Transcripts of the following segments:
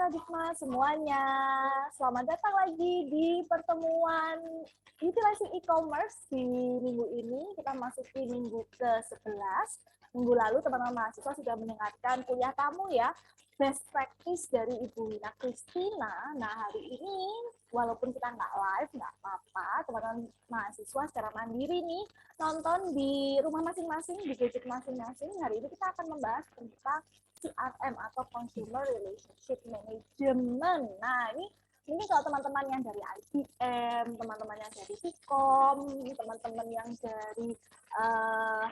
paradigma semuanya. Selamat datang lagi di pertemuan Utilizing E-commerce di minggu ini. Kita masuki minggu ke-11. Minggu lalu teman-teman mahasiswa sudah mendengarkan kuliah tamu ya, best practice dari Ibu Wina Christina. Nah, hari ini walaupun kita nggak live, nggak apa-apa, teman-teman mahasiswa secara mandiri nih nonton di rumah masing-masing, di gadget masing-masing. Hari ini kita akan membahas tentang CRM atau Consumer Relationship Management. Nah, ini mungkin kalau teman-teman yang dari IBM, teman-teman yang dari Vkom, teman-teman yang dari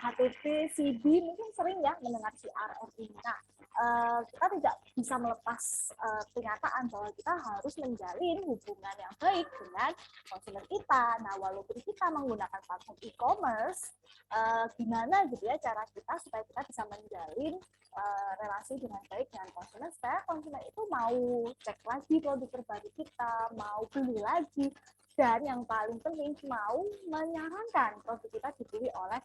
HTP, CB, mungkin sering ya mendengar CRM ini. Nah, kita tidak bisa melepas kenyataan bahwa kita harus menjalin hubungan yang baik dengan konsumen kita. Nah, walaupun kita menggunakan platform e-commerce, gimana gitu ya cara kita supaya kita bisa menjalin relasi dengan baik dengan konsumen, supaya konsumen itu mau cek lagi produk terbaru kita, mau beli lagi, dan yang paling penting mau menyarankan produk kita dibeli oleh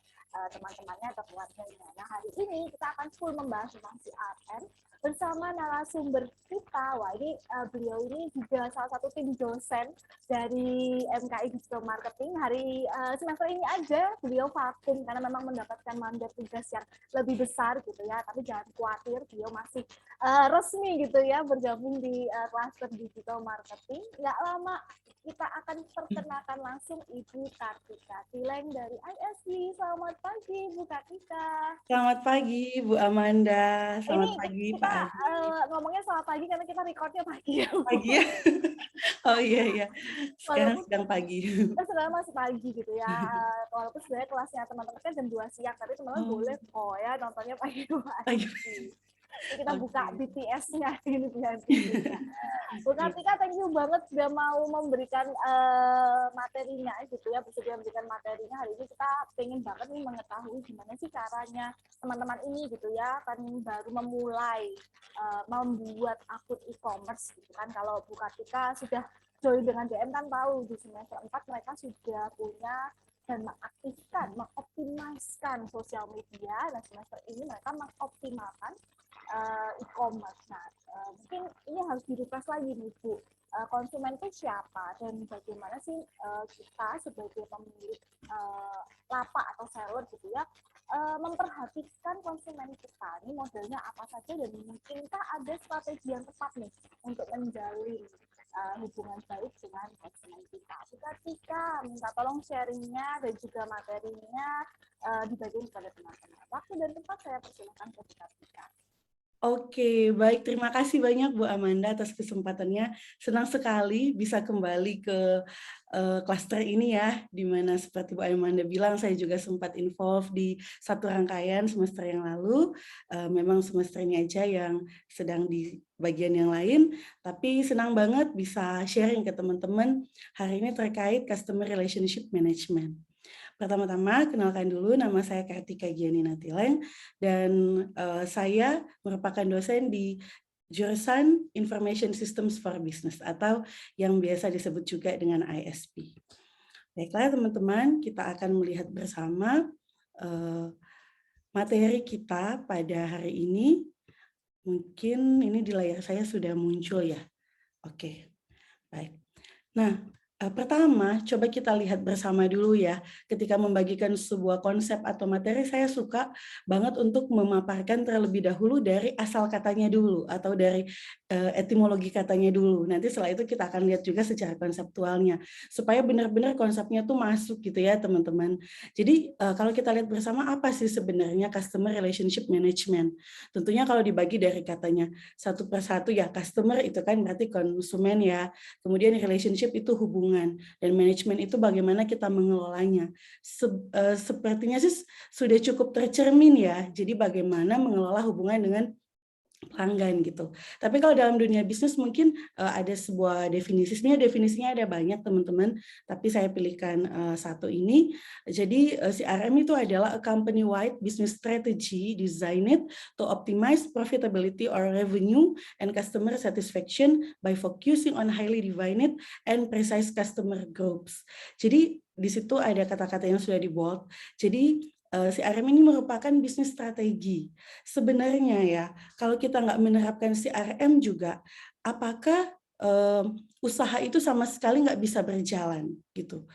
teman-temannya atau keluarganya. Nah, hari ini kita akan full membahas tentang CRM bersama narasumber kita. Wah, ini beliau ini juga salah satu tim dosen dari MKI Digital Marketing. Hari semester ini aja beliau vakum karena memang mendapatkan mandat tugas yang lebih besar gitu ya. Tapi jangan khawatir, beliau masih resmi gitu ya bergabung di klaster Digital Marketing. Nggak lama kita akan perkenalkan langsung Ibu Kartika Tileng dari ISV. Selamat pagi, Bu Kartika. Selamat pagi, Bu Amanda. Selamat Ini pagi, kita Pak Adi. ngomongnya selamat pagi karena kita recordnya pagi ya, Bu. Pagi ya? Oh iya, iya. Sekarang Walaupun sedang pagi. kita sebenarnya masih pagi gitu ya. Walaupun sebenarnya kelasnya teman-teman kan jam 2 siang, tapi teman-teman Oh, boleh kok ya nontonnya pagi. pagi. Jadi kita buka Oke. BTS-nya ini nanti. Bu Kartika, thank you banget sudah mau memberikan materinya gitu ya, bersedia memberikan materinya. Hari ini kita pengen banget nih mengetahui gimana sih caranya teman-teman ini gitu ya, kan baru memulai membuat akun e-commerce gitu kan. Kalau Bu Kartika sudah join dengan DM kan tahu di semester 4 mereka sudah punya dan mengaktifkan, mengoptimalkan sosial media. Dan semester ini mereka mengoptimalkan e-commerce. Nah, mungkin ini harus di-refresh lagi nih, Bu. Konsumen itu siapa dan bagaimana sih kita sebagai pemilik lapak atau seller gitu ya memperhatikan konsumen kita. Ini modelnya apa saja dan mungkinkah ada strategi yang tepat nih untuk menjalin hubungan baik dengan konsumen kita. Ketika minta tolong sharingnya dan juga materinya dibagikan kepada teman-teman. Waktu dan tempat saya persilakan ke kita. Oke, baik. Terima kasih banyak Bu Amanda atas kesempatannya. Senang sekali bisa kembali ke klaster ini ya, di mana seperti Bu Amanda bilang, saya juga sempat involve di satu rangkaian semester yang lalu. Memang semester ini aja yang sedang di bagian yang lain, tapi senang banget bisa sharing ke teman-teman hari ini terkait Customer Relationship Management. Pertama-tama, kenalkan dulu, nama saya Kartika Gianina Tileng, dan saya merupakan dosen di jurusan Information Systems for Business, atau yang biasa disebut juga dengan ISP. Baiklah teman-teman, kita akan melihat bersama materi kita pada hari ini. Mungkin ini di layar saya sudah muncul ya. Oke, baik. Nah, pertama, coba kita lihat bersama dulu ya. Ketika membagikan sebuah konsep atau materi, saya suka banget untuk memaparkan terlebih dahulu dari asal katanya dulu, atau dari etimologi katanya dulu. Nanti setelah itu kita akan lihat juga secara konseptualnya, supaya benar-benar konsepnya tuh masuk gitu ya teman-teman. Jadi kalau kita lihat bersama, apa sih sebenarnya Customer Relationship Management? Tentunya kalau dibagi dari katanya satu persatu ya, customer itu kan berarti konsumen ya, kemudian relationship itu hubungan, dan manajemen itu bagaimana kita mengelolanya. Sepertinya sih sudah cukup tercermin ya, jadi bagaimana mengelola hubungan dengan pelanggan gitu. Tapi kalau dalam dunia bisnis mungkin ada sebuah definisi. Sebenarnya definisinya ada banyak teman-teman, tapi saya pilihkan satu ini. Jadi CRM itu adalah a company-wide business strategy designed to optimize profitability or revenue and customer satisfaction by focusing on highly defined and precise customer groups. Jadi di situ ada kata-kata yang sudah di bold. Jadi CRM ini merupakan bisnis strategi. Sebenarnya ya, kalau kita nggak menerapkan CRM juga, apakah usaha itu sama sekali nggak bisa berjalan gitu.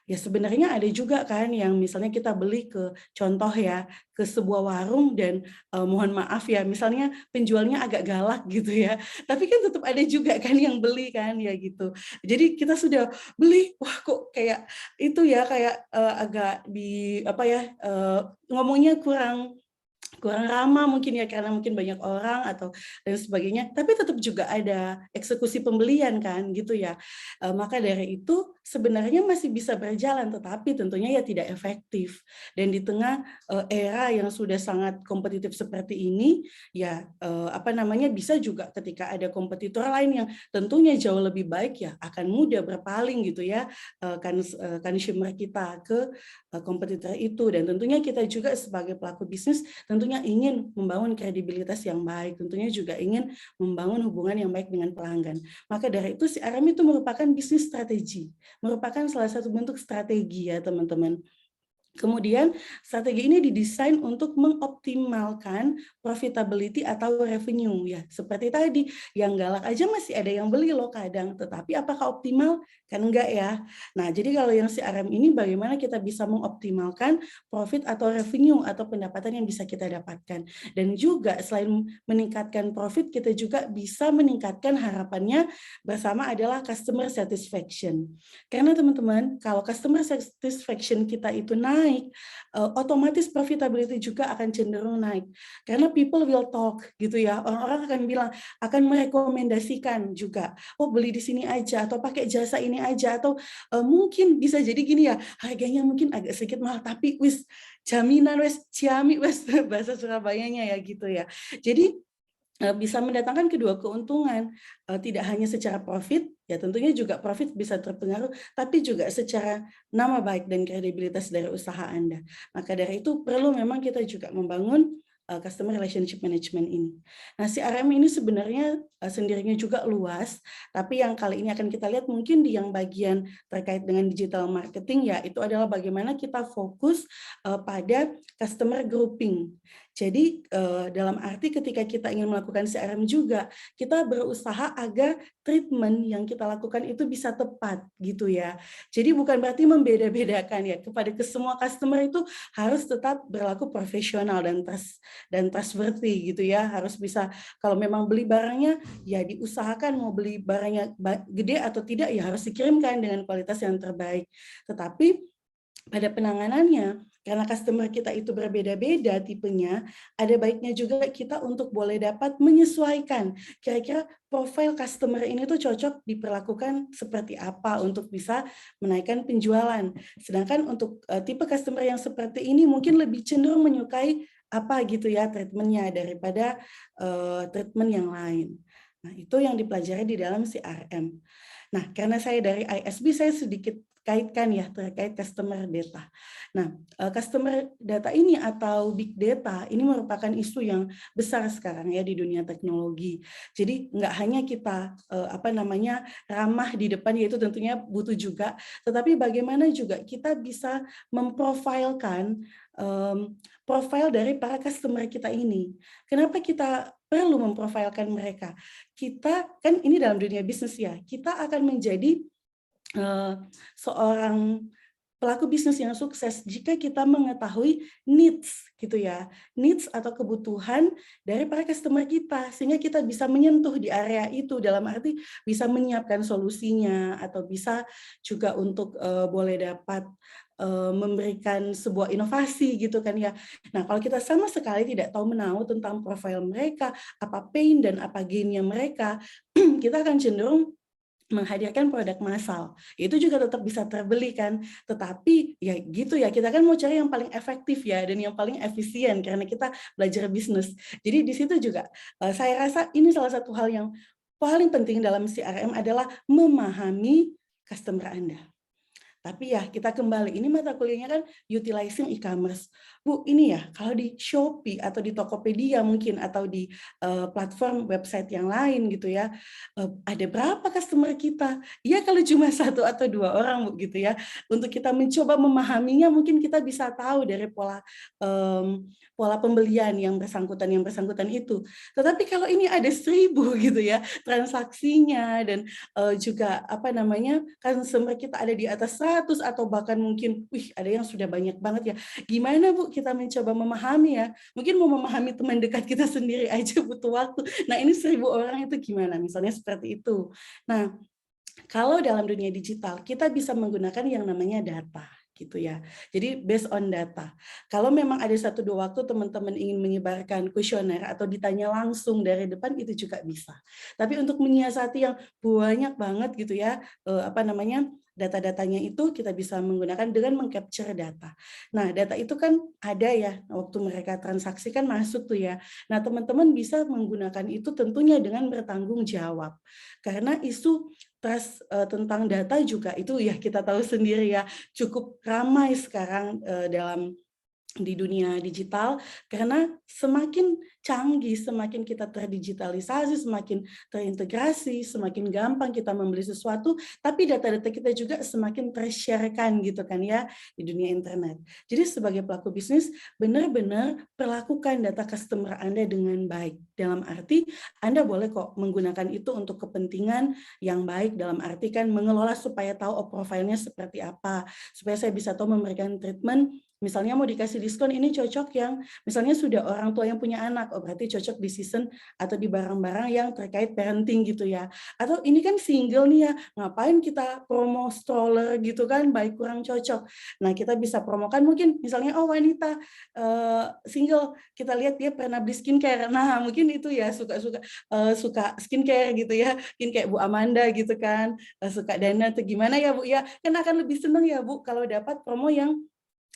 Ya sebenarnya ada juga kan yang misalnya kita beli ke contoh ya, ke sebuah warung dan, mohon maaf ya misalnya penjualnya agak galak gitu ya, tapi kan tetap ada juga kan yang beli kan ya gitu. Jadi kita sudah beli, wah kok kayak itu ya, kayak, agak apa ya, ngomongnya kurang kurang ramah mungkin ya, karena mungkin banyak orang atau dan sebagainya, tapi tetap juga ada eksekusi pembelian kan, gitu ya. Maka dari itu sebenarnya masih bisa berjalan, tetapi tentunya ya tidak efektif. Dan di tengah, era yang sudah sangat kompetitif seperti ini, ya, apa namanya, bisa juga ketika ada kompetitor lain yang tentunya jauh lebih baik, ya akan mudah berpaling gitu ya, consumer kita ke, kompetitor itu. Dan tentunya kita juga sebagai pelaku bisnis tentunya ingin membangun kredibilitas yang baik, tentunya juga ingin membangun hubungan yang baik dengan pelanggan. Maka dari itu CRM itu merupakan bisnis strategi, merupakan salah satu bentuk strategi ya teman-teman. Kemudian strategi ini didesain untuk mengoptimalkan profitability atau revenue ya. Seperti tadi, yang galak aja masih ada yang beli loh kadang, tetapi apakah optimal? Kan enggak ya. Nah, jadi kalau yang CRM ini bagaimana kita bisa mengoptimalkan profit atau revenue atau pendapatan yang bisa kita dapatkan. Dan juga selain meningkatkan profit, kita juga bisa meningkatkan harapannya bersama adalah customer satisfaction. Karena teman-teman, kalau customer satisfaction kita itu naik, otomatis profitability juga akan cenderung naik. Karena people will talk gitu ya, orang-orang akan bilang, akan merekomendasikan juga, oh beli di sini aja, atau pakai jasa ini aja, atau mungkin bisa jadi gini ya, harganya mungkin agak sedikit mahal, tapi wis jaminan wis ciami wis bahasa Surabayanya ya gitu ya. Jadi bisa mendatangkan kedua keuntungan, tidak hanya secara profit, ya tentunya juga profit bisa terpengaruh, tapi juga secara nama baik dan kredibilitas dari usaha Anda. Maka dari itu perlu memang kita juga membangun customer relationship management ini. Nah, CRM ini sebenarnya sendirinya juga luas, tapi yang kali ini akan kita lihat mungkin di yang bagian terkait dengan digital marketing ya, itu adalah bagaimana kita fokus pada customer grouping. Jadi dalam arti ketika kita ingin melakukan CRM juga, kita berusaha agar treatment yang kita lakukan itu bisa tepat gitu ya. Jadi bukan berarti membeda-bedakan ya, kepada semua customer itu harus tetap berlaku profesional dan trustworthy gitu ya. Harus bisa kalau memang beli barangnya ya diusahakan mau beli barangnya gede atau tidak ya harus dikirimkan dengan kualitas yang terbaik. Tetapi pada penanganannya, karena customer kita itu berbeda-beda tipenya, ada baiknya juga kita untuk boleh dapat menyesuaikan kira-kira profil customer ini tuh cocok diperlakukan seperti apa untuk bisa menaikkan penjualan. Sedangkan untuk tipe customer yang seperti ini mungkin lebih cenderung menyukai apa gitu ya treatmentnya daripada treatment yang lain. Nah, itu yang dipelajari di dalam CRM. Nah, karena saya dari ISB, saya sedikit kaitkan ya terkait customer data. Nah, customer data ini atau big data ini merupakan isu yang besar sekarang ya di dunia teknologi. Jadi nggak hanya kita apa namanya ramah di depan, yaitu tentunya butuh juga, tetapi bagaimana juga kita bisa memprofilkan profil dari para customer kita ini. Kenapa kita perlu memprofilkan mereka? Kita kan ini dalam dunia bisnis ya, kita akan menjadi seorang pelaku bisnis yang sukses jika kita mengetahui needs gitu ya, needs atau kebutuhan dari para customer kita, sehingga kita bisa menyentuh di area itu, dalam arti bisa menyiapkan solusinya atau bisa juga untuk boleh dapat memberikan sebuah inovasi gitu kan ya. Nah, kalau kita sama sekali tidak tahu menahu tentang profil mereka, apa pain dan apa gain-nya mereka, kita akan cenderung menghadirkan produk massal. Itu juga tetap bisa terbeli kan, tetapi ya gitu ya, kita kan mau cari yang paling efektif ya dan yang paling efisien karena kita belajar bisnis. Jadi di situ juga saya rasa ini salah satu hal yang paling penting dalam CRM adalah memahami customer Anda. Tapi ya kita kembali, ini mata kuliahnya kan utilizing e-commerce. Bu, ini ya kalau di Shopee atau di Tokopedia mungkin atau di platform website yang lain gitu ya, ada berapa customer kita? Ya kalau cuma 1 atau 2 orang Bu gitu ya. Untuk kita mencoba memahaminya mungkin kita bisa tahu dari pola pembelian yang bersangkutan itu. Tetapi kalau ini ada 1.000 gitu ya transaksinya dan juga apa namanya consumer kita ada di atas 100 atau bahkan mungkin ada yang sudah banyak banget ya. Gimana Bu kita mencoba memahami ya? Mungkin mau memahami teman dekat kita sendiri aja butuh waktu. Nah, ini 1.000 orang itu gimana? Misalnya seperti itu. Nah, kalau dalam dunia digital kita bisa menggunakan yang namanya data gitu ya. Jadi based on data. Kalau memang ada 1-2 waktu teman-teman ingin menyebarkan kuesioner atau ditanya langsung dari depan itu juga bisa. Tapi untuk menyiasati yang banyak banget gitu ya, apa namanya, data-datanya itu kita bisa menggunakan dengan meng-capture data. Nah, data itu kan ada ya waktu mereka transaksi kan masuk tuh ya. Nah, teman-teman bisa menggunakan itu tentunya dengan bertanggung jawab. Karena isu trust tentang data juga itu ya kita tahu sendiri ya cukup ramai sekarang dalam di dunia digital karena semakin canggih, semakin kita terdigitalisasi, semakin terintegrasi, semakin gampang kita membeli sesuatu, tapi data-data kita juga semakin ter-share-kan gitu kan ya di dunia internet. Jadi sebagai pelaku bisnis benar-benar perlakukan data customer Anda dengan baik. Dalam arti Anda boleh kok menggunakan itu untuk kepentingan yang baik dalam arti kan mengelola supaya tahu profilnya seperti apa, supaya saya bisa tahu memberikan treatment. Misalnya mau dikasih diskon ini cocok yang misalnya sudah orang tua yang punya anak, oh berarti cocok di season atau di barang-barang yang terkait parenting gitu ya. Atau ini kan single nih ya, ngapain kita promo stroller gitu kan, baik kurang cocok. Nah kita bisa promokan mungkin misalnya oh wanita single, kita lihat dia pernah beli skincare. Nah mungkin itu ya suka skincare gitu ya, mungkin kayak Bu Amanda gitu kan, suka dana atau gimana ya Bu ya, kan akan lebih seneng ya Bu kalau dapat promo yang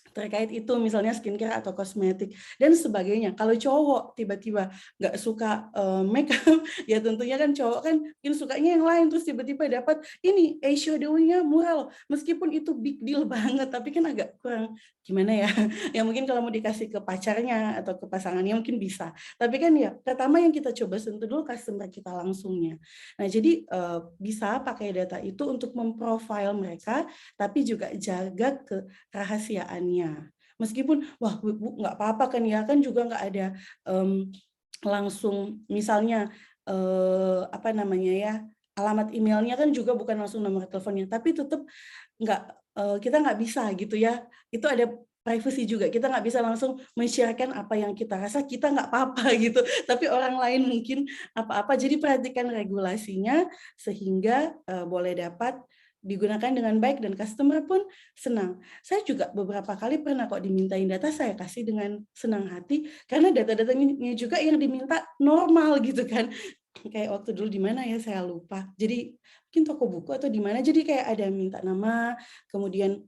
terkait itu misalnya skincare atau kosmetik dan sebagainya. Kalau cowok tiba-tiba nggak suka makeup ya tentunya kan cowok kan mungkin sukanya yang lain terus tiba-tiba dapat ini eyeshadow-nya murah loh meskipun itu big deal banget tapi kan agak kurang gimana ya ya mungkin kalau mau dikasih ke pacarnya atau ke pasangannya mungkin bisa tapi kan ya pertama yang kita coba sentuh dulu customer kita langsungnya. Nah jadi bisa pakai data itu untuk memprofile mereka tapi juga jaga kerahasiaannya. Meskipun, wah Bu nggak apa-apa kan ya, kan juga nggak ada langsung misalnya apa namanya ya, alamat emailnya kan juga bukan langsung nomor teleponnya, tapi tetap nggak kita nggak bisa gitu ya. Itu ada privacy juga, kita nggak bisa langsung men-share-kan apa yang kita rasa, kita nggak apa-apa gitu, tapi orang lain mungkin apa-apa. Jadi perhatikan regulasinya sehingga boleh dapat digunakan dengan baik dan customer pun senang. Saya juga beberapa kali pernah kok dimintain data, saya kasih dengan senang hati, karena data-datanya juga yang diminta normal gitu kan. Kayak waktu dulu di mana ya saya lupa. Jadi mungkin toko buku atau di mana, jadi kayak ada minta nama, kemudian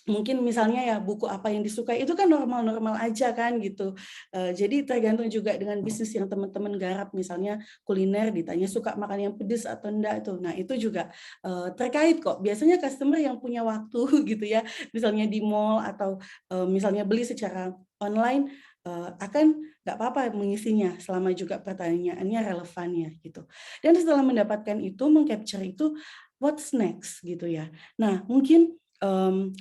mungkin misalnya ya buku apa yang disukai itu kan normal-normal aja kan gitu. Jadi tergantung juga dengan bisnis yang teman-teman garap misalnya kuliner ditanya suka makan yang pedes atau enggak tuh. Nah, itu juga terkait kok. Biasanya customer yang punya waktu gitu ya, misalnya di mall atau misalnya beli secara online akan nggak apa-apa mengisinya selama juga pertanyaannya relevan ya gitu. Dan setelah mendapatkan itu, meng-capture itu, what's next gitu ya. Nah, mungkin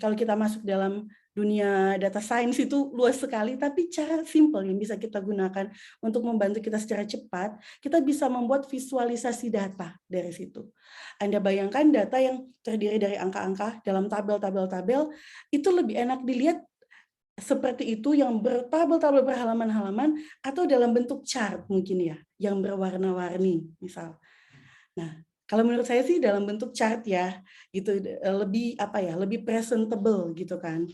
kalau kita masuk dalam dunia data science itu luas sekali, tapi cara simpel yang bisa kita gunakan untuk membantu kita secara cepat, kita bisa membuat visualisasi data dari situ. Anda bayangkan data yang terdiri dari angka-angka dalam tabel-tabel-tabel, itu lebih enak dilihat seperti itu yang bertabel-tabel berhalaman-halaman atau dalam bentuk chart mungkin ya, yang berwarna-warni misal. Nah, kalau menurut saya sih dalam bentuk chart ya, gitu, lebih apa ya, lebih presentable gitu kan.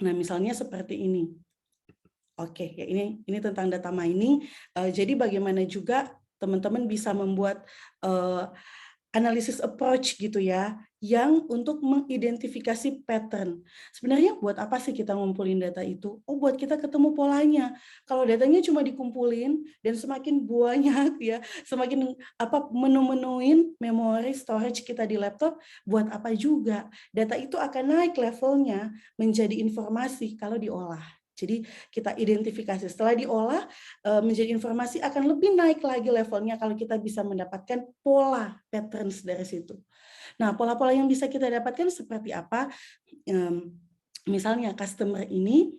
Nah, misalnya seperti ini. Oke, ya ini tentang data mining. Jadi bagaimana juga teman-teman bisa membuat analysis approach gitu ya, yang untuk mengidentifikasi pattern. Sebenarnya buat apa sih kita ngumpulin data itu? Oh, buat kita ketemu polanya. Kalau datanya cuma dikumpulin dan semakin banyak ya, semakin menu-menuin memori storage kita di laptop, buat apa juga? Data itu akan naik levelnya menjadi informasi kalau diolah. Jadi kita identifikasi, setelah diolah menjadi informasi akan lebih naik lagi levelnya kalau kita bisa mendapatkan pola patterns dari situ. Nah, pola-pola yang bisa kita dapatkan seperti apa? Misalnya customer ini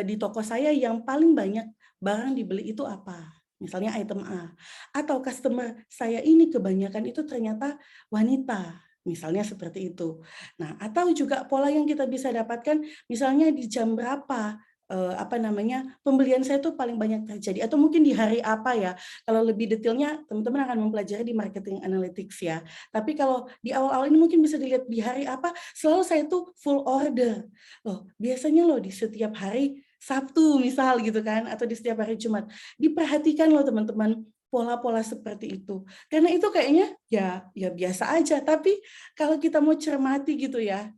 di toko saya yang paling banyak barang dibeli itu apa? Misalnya item A. Atau customer saya ini kebanyakan itu ternyata wanita. Misalnya seperti itu. Nah, atau juga pola yang kita bisa dapatkan misalnya di jam berapa pembelian saya tuh paling banyak terjadi atau mungkin di hari apa ya. Kalau lebih detailnya teman-teman akan mempelajari di marketing analytics ya. Tapi kalau di awal-awal ini mungkin bisa dilihat di hari apa, selalu saya tuh full order. Loh, biasanya loh di setiap hari Sabtu misal gitu kan, atau di setiap hari Jumat. Diperhatikan loh teman-teman pola-pola seperti itu. Karena itu kayaknya ya biasa aja, tapi kalau kita mau cermati gitu ya,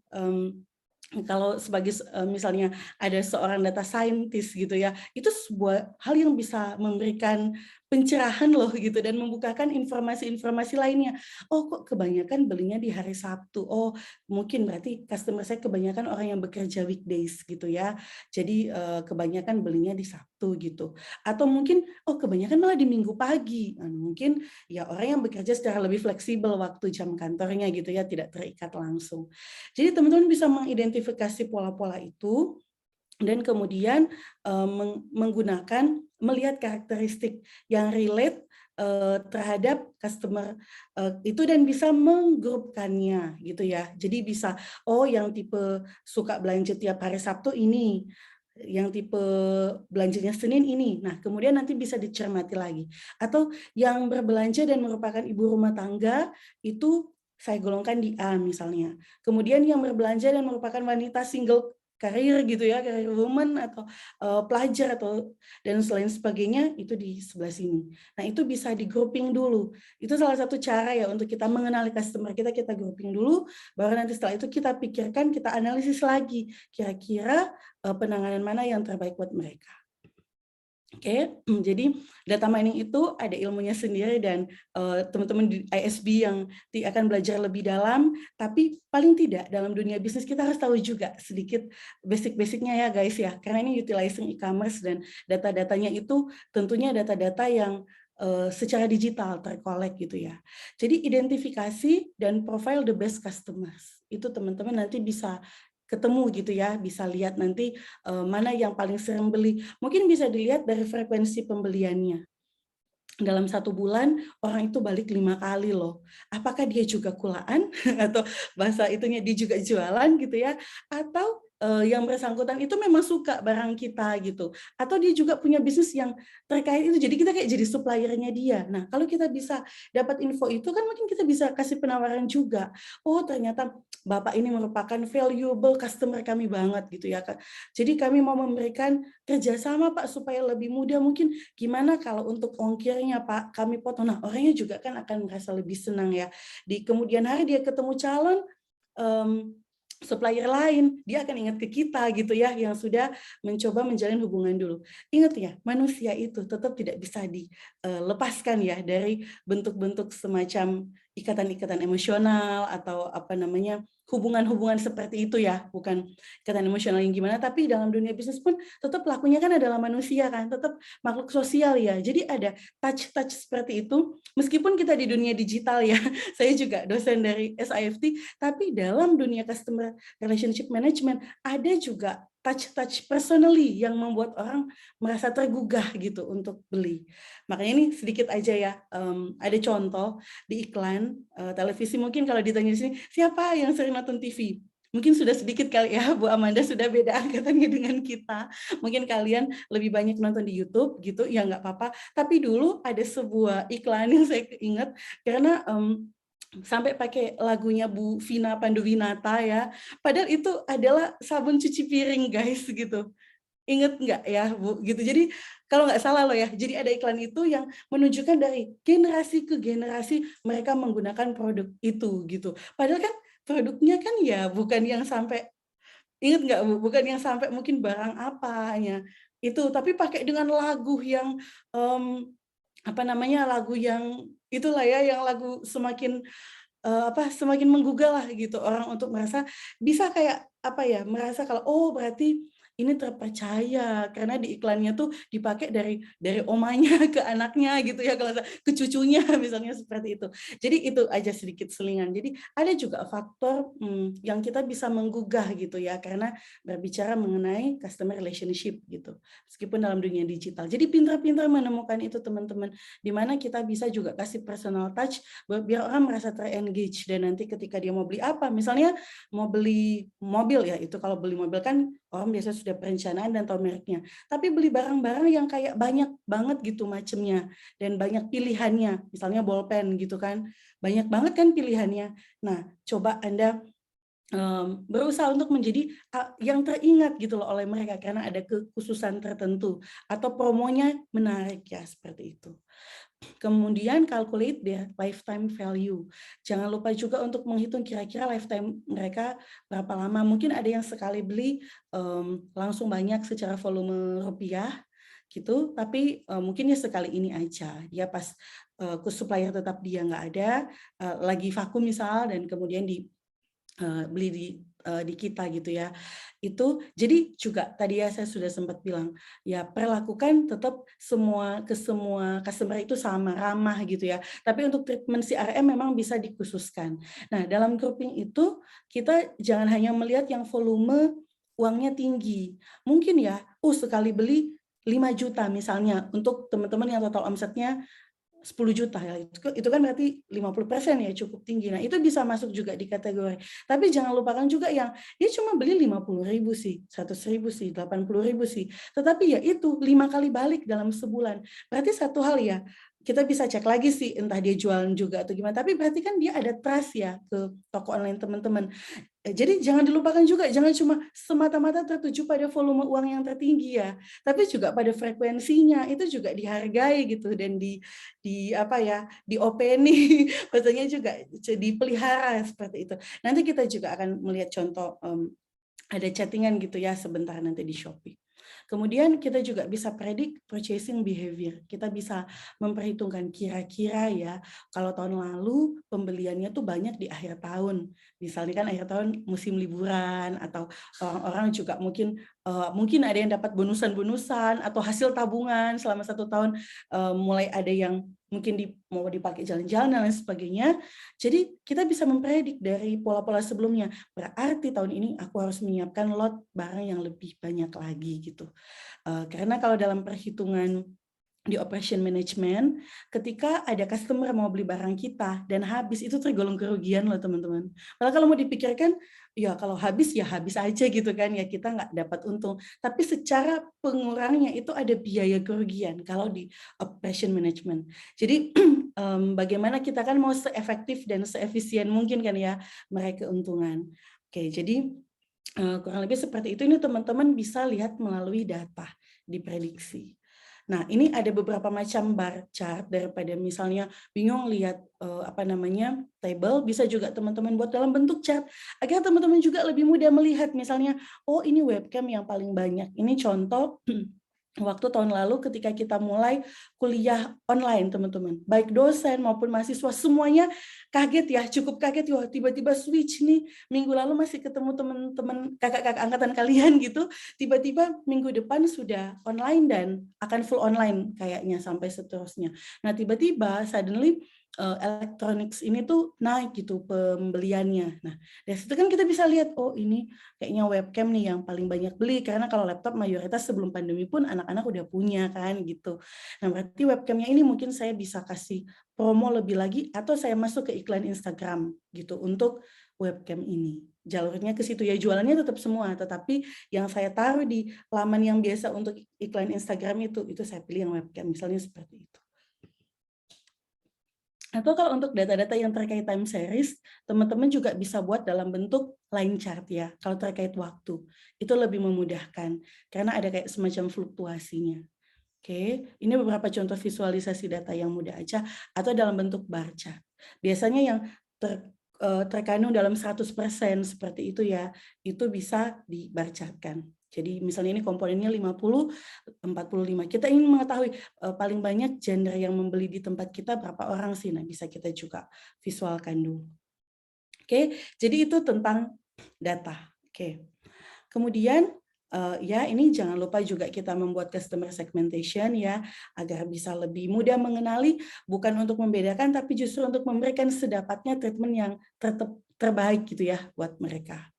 kalau sebagai misalnya ada seorang data scientist gitu ya, itu sebuah hal yang bisa memberikan pencerahan loh gitu dan membukakan informasi-informasi lainnya. Oh, kok kebanyakan belinya di hari Sabtu. Oh, mungkin berarti customer saya kebanyakan orang yang bekerja weekdays gitu ya. Jadi kebanyakan belinya di Sabtu gitu. Atau mungkin oh kebanyakan malah di Minggu pagi. Nah, mungkin ya orang yang bekerja secara lebih fleksibel waktu jam kantornya gitu ya, tidak terikat langsung. Jadi teman-teman bisa mengidentifikasi pola-pola itu dan kemudian menggunakan melihat karakteristik yang relate terhadap customer itu dan bisa menggrupkannya gitu ya. Jadi bisa oh yang tipe suka belanja tiap hari Sabtu ini, yang tipe belanjanya Senin ini. Nah, kemudian nanti bisa dicermati lagi. Atau yang berbelanja dan merupakan ibu rumah tangga itu saya golongkan di A misalnya. Kemudian yang berbelanja dan merupakan wanita single karir gitu ya, karir woman atau pelajar atau dan selain sebagainya itu di sebelah sini. Nah, itu bisa di grouping dulu. Itu salah satu cara ya untuk kita mengenali customer kita grouping dulu, baru nanti setelah itu kita pikirkan, kita analisis lagi kira-kira penanganan mana yang terbaik buat mereka. Oke, jadi data mining itu ada ilmunya sendiri dan teman-teman di ISB yang akan belajar lebih dalam, tapi paling tidak dalam dunia bisnis kita harus tahu juga sedikit basic-basicnya ya guys ya, karena ini utilizing e-commerce dan data-datanya itu tentunya data-data yang secara digital terkolek gitu ya. Jadi identifikasi dan profile the best customers, itu teman-teman nanti bisa ketemu gitu ya, bisa lihat nanti mana yang paling sering beli. Mungkin bisa dilihat dari frekuensi pembeliannya. Dalam 1 bulan, orang itu balik 5 kali loh. Apakah dia juga kulaan? Atau bahasa itunya dia juga jualan gitu ya? Atau yang bersangkutan itu memang suka barang kita gitu. Atau dia juga punya bisnis yang terkait itu. Jadi kita kayak jadi suppliernya dia. Nah, kalau kita bisa dapat info itu kan mungkin kita bisa kasih penawaran juga. Oh, ternyata Bapak ini merupakan valuable customer kami banget gitu ya. Jadi kami mau memberikan kerjasama Pak supaya lebih mudah. Mungkin gimana kalau untuk ongkirnya Pak kami potong. Nah, orangnya juga kan akan merasa lebih senang ya. Di kemudian hari dia ketemu calon supplier lain, dia akan ingat ke kita gitu ya, yang sudah mencoba menjalin hubungan dulu. Ingat ya, manusia itu tetap tidak bisa dilepaskan ya dari bentuk-bentuk semacam ikatan-ikatan emosional atau hubungan-hubungan seperti itu ya, bukan ikatan emosional yang gimana, tapi dalam dunia bisnis pun tetap pelakunya kan adalah manusia kan, tetap makhluk sosial ya. Jadi ada touch-touch seperti itu, meskipun kita di dunia digital ya, saya juga dosen dari SIFT, tapi dalam dunia customer relationship management ada juga touch personally yang membuat orang merasa tergugah gitu untuk beli. Makanya ini sedikit aja ya, ada contoh di iklan televisi, mungkin kalau ditanya di sini, siapa yang sering nonton TV? Mungkin sudah sedikit kali ya, Bu Amanda sudah beda angkatannya dengan kita. Mungkin kalian lebih banyak nonton di YouTube gitu, ya nggak apa-apa. Tapi dulu ada sebuah iklan yang saya ingat, karena sampai pakai lagunya Bu Vina Panduwinata ya. Padahal itu adalah sabun cuci piring guys gitu. Ingat nggak ya Bu? Gitu. Jadi Kalau nggak salah loh ya, jadi ada iklan itu yang menunjukkan dari generasi ke generasi mereka menggunakan produk itu gitu. Padahal kan produknya kan ya bukan yang sampai, ingat nggak Bu? Bukan yang sampai mungkin barang apanya itu, tapi pakai dengan lagu yang, apa namanya, lagu yang itulah ya, yang lagu semakin, semakin menggugah lah gitu orang untuk merasa bisa kayak, apa ya, merasa kalau, oh berarti ini terpercaya karena di iklannya tuh dipakai dari omanya ke anaknya gitu ya, kalau ke cucunya misalnya seperti itu. Jadi itu aja sedikit selingan. Jadi ada juga faktor, yang kita bisa menggugah gitu ya, karena berbicara mengenai customer relationship gitu, meskipun dalam dunia digital. Jadi pintar-pintar menemukan itu teman-teman, di mana kita bisa juga kasih personal touch biar orang merasa ter-engage, dan nanti ketika dia mau beli apa, misalnya mau beli mobil ya, itu kalau beli mobil kan orang biasanya sudah perencanaan dan tahu mereknya. Tapi beli barang-barang yang kayak banyak banget gitu macamnya dan banyak pilihannya, misalnya bolpen gitu kan, banyak banget kan pilihannya. Nah, coba Anda berusaha untuk menjadi yang teringat gitu loh oleh mereka karena ada kekhususan tertentu atau promonya menarik ya, seperti itu. Kemudian calculate their lifetime value. Jangan lupa juga untuk menghitung kira-kira lifetime mereka berapa lama. Mungkin ada yang sekali beli langsung banyak secara volume rupiah gitu, tapi mungkin ya sekali ini aja. Dia pas supplier tetap dia nggak ada, lagi vakum misal, dan kemudian beli di kita gitu ya. Itu jadi juga tadi ya saya sudah sempat bilang, ya perlakukan tetap semua customer itu sama, ramah gitu ya. Tapi untuk treatment CRM memang bisa dikhususkan. Nah, dalam grouping itu kita jangan hanya melihat yang volume uangnya tinggi. Mungkin ya, sekali beli 5 juta misalnya untuk teman-teman yang total omsetnya 10 juta ya, itu kan berarti 50% ya, cukup tinggi. Nah, itu bisa masuk juga di kategori. Tapi jangan lupakan juga yang dia cuma beli 50.000 sih, 100.000 sih, 80.000 sih. Tetapi ya itu 5 kali balik dalam sebulan. Berarti satu hal ya, kita bisa cek lagi sih entah dia jualan juga atau gimana. Tapi berarti kan dia ada trust ya ke toko online teman-teman. Jadi jangan dilupakan juga, jangan cuma semata-mata tertuju pada volume uang yang tertinggi ya, tapi juga pada frekuensinya, itu juga dihargai gitu, dan di apa ya, diopeni, maksudnya juga dipelihara seperti itu. Nanti kita juga akan melihat contoh, ada chattingan gitu ya sebentar nanti di Shopee. Kemudian kita juga bisa predict purchasing behavior. Kita bisa memperhitungkan kira-kira ya, kalau tahun lalu pembeliannya tuh banyak di akhir tahun. Misalnya kan akhir tahun musim liburan, atau orang-orang juga mungkin ada yang dapat bonusan-bonusan atau hasil tabungan selama 1 tahun, mulai ada yang mungkin mau dipakai jalan-jalan dan lain sebagainya. Jadi kita bisa mempredik dari pola-pola sebelumnya. Berarti tahun ini aku harus menyiapkan lot barang yang lebih banyak lagi gitu. Karena kalau dalam perhitungan di operation management, ketika ada customer mau beli barang kita dan habis, itu tergolong kerugian loh teman-teman. Malah kalau mau dipikirkan, ya kalau habis ya habis aja gitu kan, ya kita nggak dapat untung. Tapi secara pengurangnya itu ada biaya kerugian kalau di operation management. Jadi bagaimana kita kan mau seefektif dan seefisien mungkin kan ya meraih keuntungan. Oke, jadi kurang lebih seperti itu. Ini teman-teman bisa lihat melalui data, diprediksi. Nah, ini ada beberapa macam bar chart, daripada misalnya bingung lihat table, bisa juga teman-teman buat dalam bentuk chart agar teman-teman juga lebih mudah melihat, misalnya, oh ini webcam yang paling banyak. Ini contoh waktu tahun lalu ketika kita mulai kuliah online, teman-teman. Baik dosen maupun mahasiswa semuanya kaget ya, cukup kaget, wah tiba-tiba switch nih. Minggu lalu masih ketemu teman-teman kakak-kakak angkatan kalian gitu, tiba-tiba minggu depan sudah online dan akan full online kayaknya sampai seterusnya. Nah, tiba-tiba suddenly electronics ini tuh naik gitu pembeliannya. Nah, dari situ kan kita bisa lihat, oh ini kayaknya webcam nih yang paling banyak beli, karena kalau laptop mayoritas sebelum pandemi pun anak-anak udah punya kan gitu. Nah, berarti webcamnya ini mungkin saya bisa kasih promo lebih lagi, atau saya masuk ke iklan Instagram gitu untuk webcam ini. Jalurnya ke situ ya, jualannya tetap semua, tetapi yang saya taruh di laman yang biasa untuk iklan Instagram itu saya pilih yang webcam, misalnya seperti itu. Atau kalau untuk data-data yang terkait time series, teman-teman juga bisa buat dalam bentuk line chart ya, kalau terkait waktu. Itu lebih memudahkan, karena ada kayak semacam fluktuasinya. Oke, ini beberapa contoh visualisasi data yang mudah aja atau dalam bentuk bar chart. Biasanya yang terkandung dalam 100% seperti itu ya, itu bisa di bar chart-kan. Jadi misalnya ini komponennya 50, 45. Kita ingin mengetahui paling banyak gender yang membeli di tempat kita berapa orang sih. Nah, bisa kita juga visualkan dulu. Oke, jadi itu tentang data. Oke. Kemudian ya ini jangan lupa juga kita membuat customer segmentation ya agar bisa lebih mudah mengenali, bukan untuk membedakan tapi justru untuk memberikan sedapatnya treatment yang terbaik gitu ya buat mereka.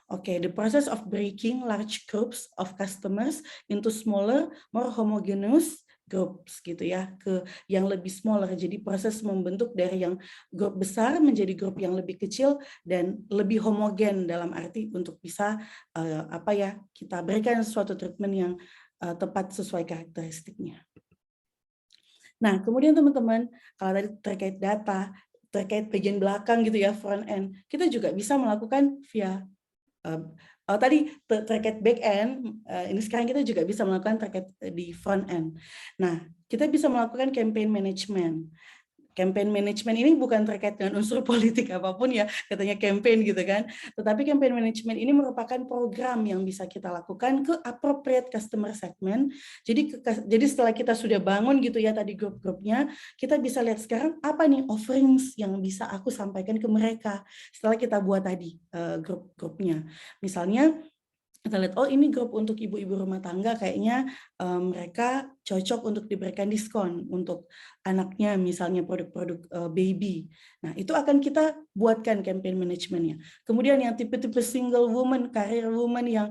Oke, the process of breaking large groups of customers into smaller, more homogeneous groups gitu ya, ke yang lebih smaller. Jadi proses membentuk dari yang grup besar menjadi grup yang lebih kecil dan lebih homogen dalam arti untuk bisa kita berikan suatu treatment yang tepat sesuai karakteristiknya. Nah, kemudian teman-teman, kalau tadi terkait data, terkait bagian belakang gitu ya, front end, kita juga bisa melakukan via tadi terkait back end, ini sekarang kita juga bisa melakukan terkait di front end. Nah, kita bisa melakukan campaign management. Campaign management ini bukan terkait dengan unsur politik apapun ya, katanya campaign gitu kan. Tetapi campaign management ini merupakan program yang bisa kita lakukan ke appropriate customer segment. Jadi setelah kita sudah bangun gitu ya tadi grup-grupnya, kita bisa lihat sekarang apa nih offerings yang bisa aku sampaikan ke mereka setelah kita buat tadi grup-grupnya. Misalnya kita lihat, oh ini grup untuk ibu-ibu rumah tangga kayaknya mereka cocok untuk diberikan diskon untuk anaknya misalnya produk-produk baby. Nah itu akan kita buatkan campaign manajemennya. Kemudian yang tipe-tipe single woman, career woman yang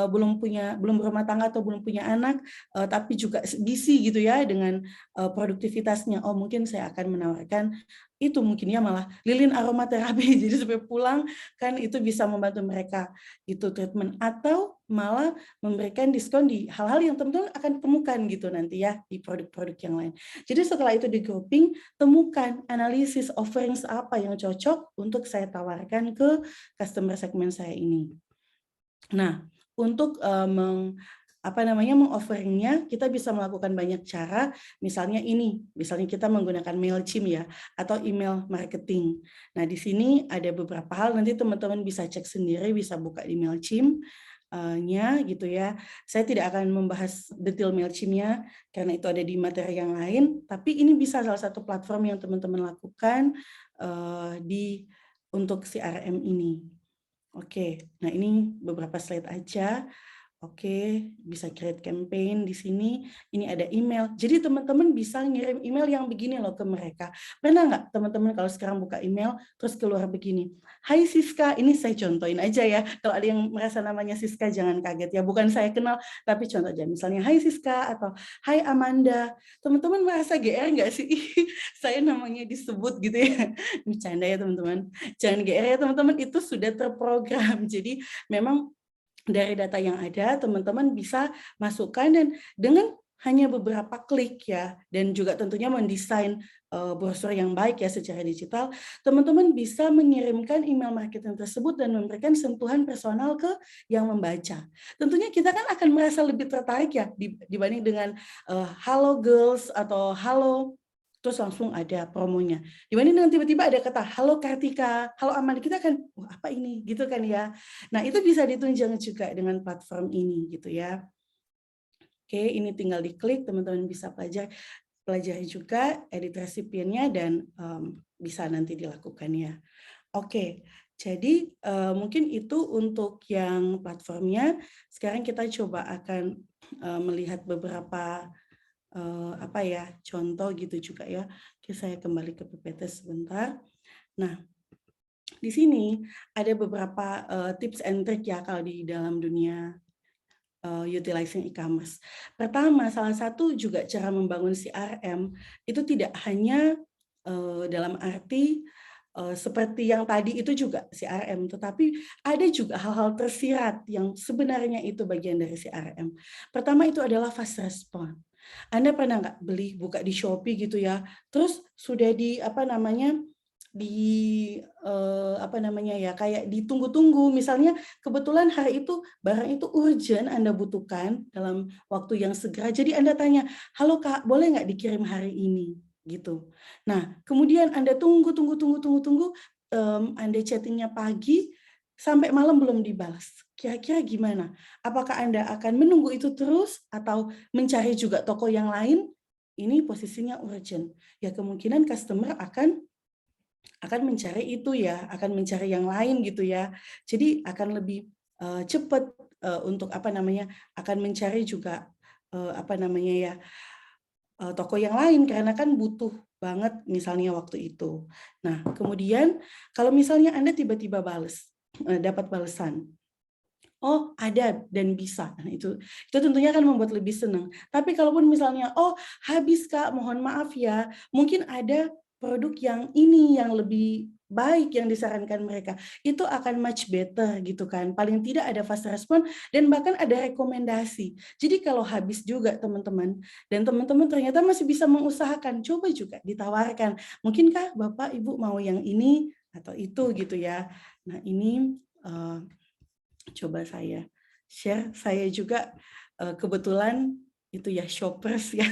belum berumah tangga atau belum punya anak, tapi juga busy gitu ya dengan produktivitasnya. Oh mungkin saya akan menawarkan itu mungkin ya malah lilin aromaterapi jadi supaya pulang kan itu bisa membantu mereka itu treatment atau malah memberikan diskon di hal-hal yang teman-teman akan temukan gitu nanti ya di produk-produk yang lain. Jadi setelah itu di grouping, temukan analisis offerings apa yang cocok untuk saya tawarkan ke customer segment saya ini. Nah, untuk meng-offeringnya kita bisa melakukan banyak cara, misalnya kita menggunakan MailChimp ya, atau email marketing. Nah, di sini ada beberapa hal, nanti teman-teman bisa cek sendiri, bisa buka di MailChimp-nya gitu ya. Saya tidak akan membahas detail MailChimp-nya, karena itu ada di materi yang lain, tapi ini bisa salah satu platform yang teman-teman lakukan untuk CRM ini. Oke, nah ini beberapa slide aja. Oke, bisa create campaign di sini. Ini ada email. Jadi teman-teman bisa ngirim email yang begini loh ke mereka. Pernah nggak teman-teman kalau sekarang buka email terus keluar begini? Hai Siska, ini saya contohin aja ya. Kalau ada yang merasa namanya Siska jangan kaget ya. Bukan saya kenal, tapi contoh aja. Misalnya Hai Siska atau Hai Amanda. Teman-teman merasa GR nggak sih? Saya namanya disebut gitu ya. Bercanda ya teman-teman. Jangan GR ya teman-teman, itu sudah terprogram. Jadi memang dari data yang ada, teman-teman bisa masukkan dan dengan hanya beberapa klik ya, dan juga tentunya mendesain brosur yang baik ya secara digital, teman-teman bisa mengirimkan email marketing tersebut dan memberikan sentuhan personal ke yang membaca. Tentunya kita kan akan merasa lebih tertarik ya dibanding dengan halo girls atau halo terus langsung ada promonya. Dibanding dengan tiba-tiba ada kata halo Kartika, halo Amanda, kita kan wah apa ini gitu kan ya. Nah, itu bisa ditunjang juga dengan platform ini gitu ya. Oke, ini tinggal diklik, teman-teman bisa pelajari juga edit resipiennya dan bisa nanti dilakukan ya. Oke, jadi mungkin itu untuk yang platformnya. Sekarang kita coba akan melihat beberapa contoh gitu juga ya. Oke, saya kembali ke PPT sebentar. Nah, di sini ada beberapa tips and trick ya kalau di dalam dunia utilizing e-commerce. Pertama, salah satu juga cara membangun CRM itu tidak hanya dalam arti seperti yang tadi itu juga CRM, tetapi ada juga hal-hal tersirat yang sebenarnya itu bagian dari CRM. Pertama itu adalah fast response. Anda pernah nggak buka di Shopee gitu ya, terus sudah apa namanya ya, kayak ditunggu-tunggu. Misalnya kebetulan hari itu barang itu urgent Anda butuhkan dalam waktu yang segera, jadi Anda tanya, "Halo Kak, boleh nggak dikirim hari ini?" Gitu. Nah, kemudian Anda tunggu, Anda chatting-nya pagi sampai malam belum dibalas. Kira-kira gimana? Apakah Anda akan menunggu itu terus atau mencari juga toko yang lain? Ini posisinya urgent. Ya kemungkinan customer akan mencari itu ya, akan mencari yang lain gitu ya. Jadi akan lebih cepat untuk apa namanya, akan mencari juga apa namanya ya, toko yang lain karena kan butuh banget misalnya waktu itu. Nah, kemudian kalau misalnya Anda tiba-tiba dapat balasan, "Oh, ada dan bisa." Nah, itu tentunya akan membuat lebih senang. Tapi kalaupun misalnya, "Oh, habis Kak, mohon maaf ya." Mungkin ada produk yang ini yang lebih baik yang disarankan mereka. Itu akan much better gitu kan. Paling tidak ada fast respon dan bahkan ada rekomendasi. Jadi kalau habis juga teman-teman dan teman-teman ternyata masih bisa mengusahakan, coba juga ditawarkan. "Mungkinkah Bapak Ibu mau yang ini atau itu?" gitu ya. Nah, ini coba saya share, saya juga kebetulan itu ya shoppers ya,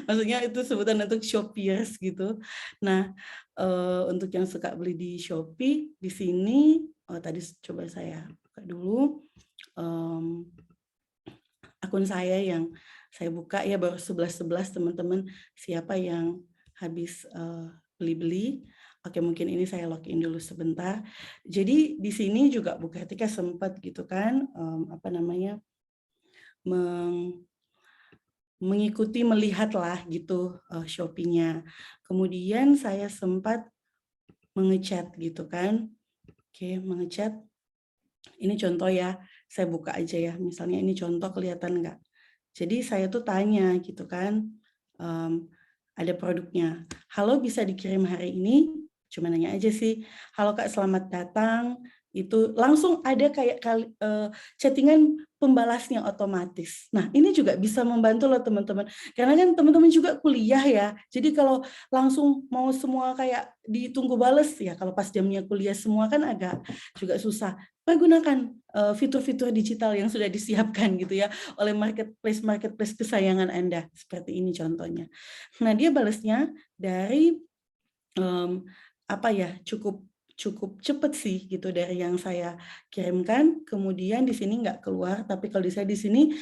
maksudnya itu sebutan untuk shoppiers gitu. Nah, untuk yang suka beli di Shopee, di sini tadi coba saya buka dulu, akun saya yang saya buka ya baru 11 teman-teman, siapa yang habis beli-beli. Oke, mungkin ini saya login dulu sebentar. Jadi di sini juga Bu Kartika sempat gitu kan, apa namanya, mengikuti, melihatlah gitu Shopee-nya. Kemudian saya sempat menge-chat gitu kan. Oke, menge-chat. Ini contoh ya, saya buka aja ya. Misalnya ini contoh kelihatan nggak? Jadi saya tuh tanya gitu kan, ada produknya, "Halo bisa dikirim hari ini?" Cuma nanya aja sih, "Halo Kak selamat datang." Itu langsung ada kayak chatting-an pembalasnya otomatis. Nah ini juga bisa membantu loh teman-teman, karena kan teman-teman juga kuliah ya, jadi kalau langsung mau semua kayak ditunggu bales ya kalau pas jamnya kuliah semua kan agak juga susah. Pergunakan fitur-fitur digital yang sudah disiapkan gitu ya oleh marketplace kesayangan Anda. Seperti ini contohnya. Nah, dia balasnya dari apa ya, cukup cepet sih gitu dari yang saya kirimkan. Kemudian di sini nggak keluar, tapi kalau saya di sini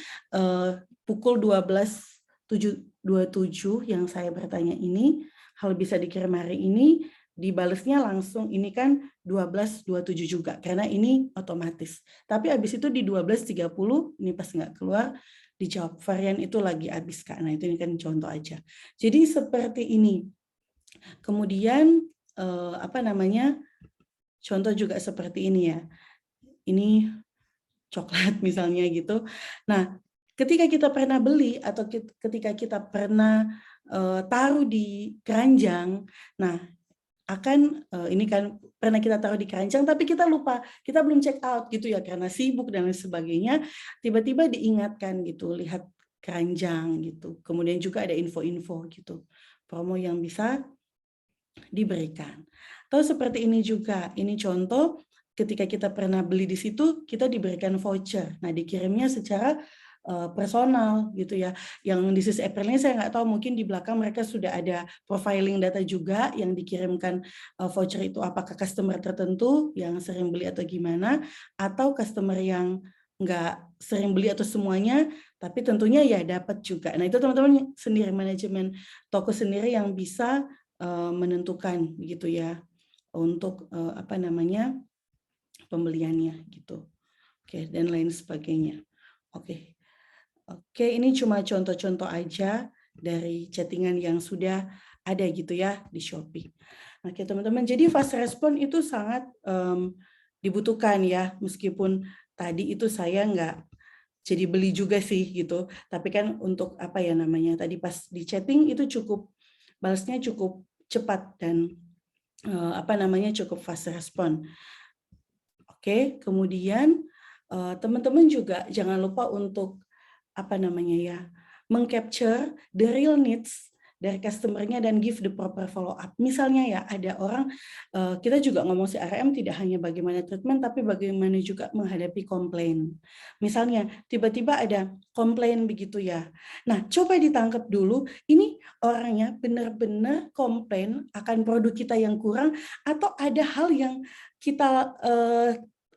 pukul 12.27 yang saya bertanya ini, hal bisa dikirim hari ini, dibalesnya langsung ini kan 12.27 juga karena ini otomatis. Tapi habis itu di 12.30 ini pas nggak keluar dijawab varian itu lagi habis Kak. Nah, itu ini kan contoh aja. Jadi seperti ini. Kemudian apa namanya? Contoh juga seperti ini ya. Ini coklat misalnya gitu. Nah, ketika kita pernah beli atau ketika kita pernah taruh di keranjang, nah ini kan pernah kita taruh di keranjang tapi kita lupa, kita belum check out gitu ya karena sibuk dan lain sebagainya, tiba-tiba diingatkan gitu, lihat keranjang gitu. Kemudian juga ada info-info gitu, promo yang bisa diberikan. Atau seperti ini juga, ini contoh ketika kita pernah beli di situ, kita diberikan voucher. Nah, dikirimnya secara personal gitu ya. Yang di sisi Aprilnya saya nggak tahu, mungkin di belakang mereka sudah ada profiling data juga yang dikirimkan voucher itu apakah customer tertentu yang sering beli atau gimana, atau customer yang nggak sering beli atau semuanya, tapi tentunya ya dapat juga. Nah, itu teman-teman sendiri, manajemen toko sendiri yang bisa menentukan gitu ya untuk apa namanya pembeliannya gitu. Oke, dan lain sebagainya. Oke. Oke, ini cuma contoh-contoh aja dari chattingan yang sudah ada gitu ya di Shopee. Oke, teman-teman. Jadi fast respon itu sangat dibutuhkan ya, meskipun tadi itu saya nggak jadi beli juga sih gitu. Tapi kan untuk apa ya namanya, tadi pas di chatting itu balasnya cukup cepat dan apa namanya cukup fast respon. Oke, kemudian teman-teman juga jangan lupa untuk apa namanya ya, mengcapture the real needs dari customer-nya dan give the proper follow up. Misalnya ya ada orang, kita juga ngomong CRM tidak hanya bagaimana treatment, tapi bagaimana juga menghadapi komplain. Misalnya tiba-tiba ada komplain begitu ya. Nah, coba ditangkap dulu, ini orangnya benar-benar komplain akan produk kita yang kurang atau ada hal yang kita,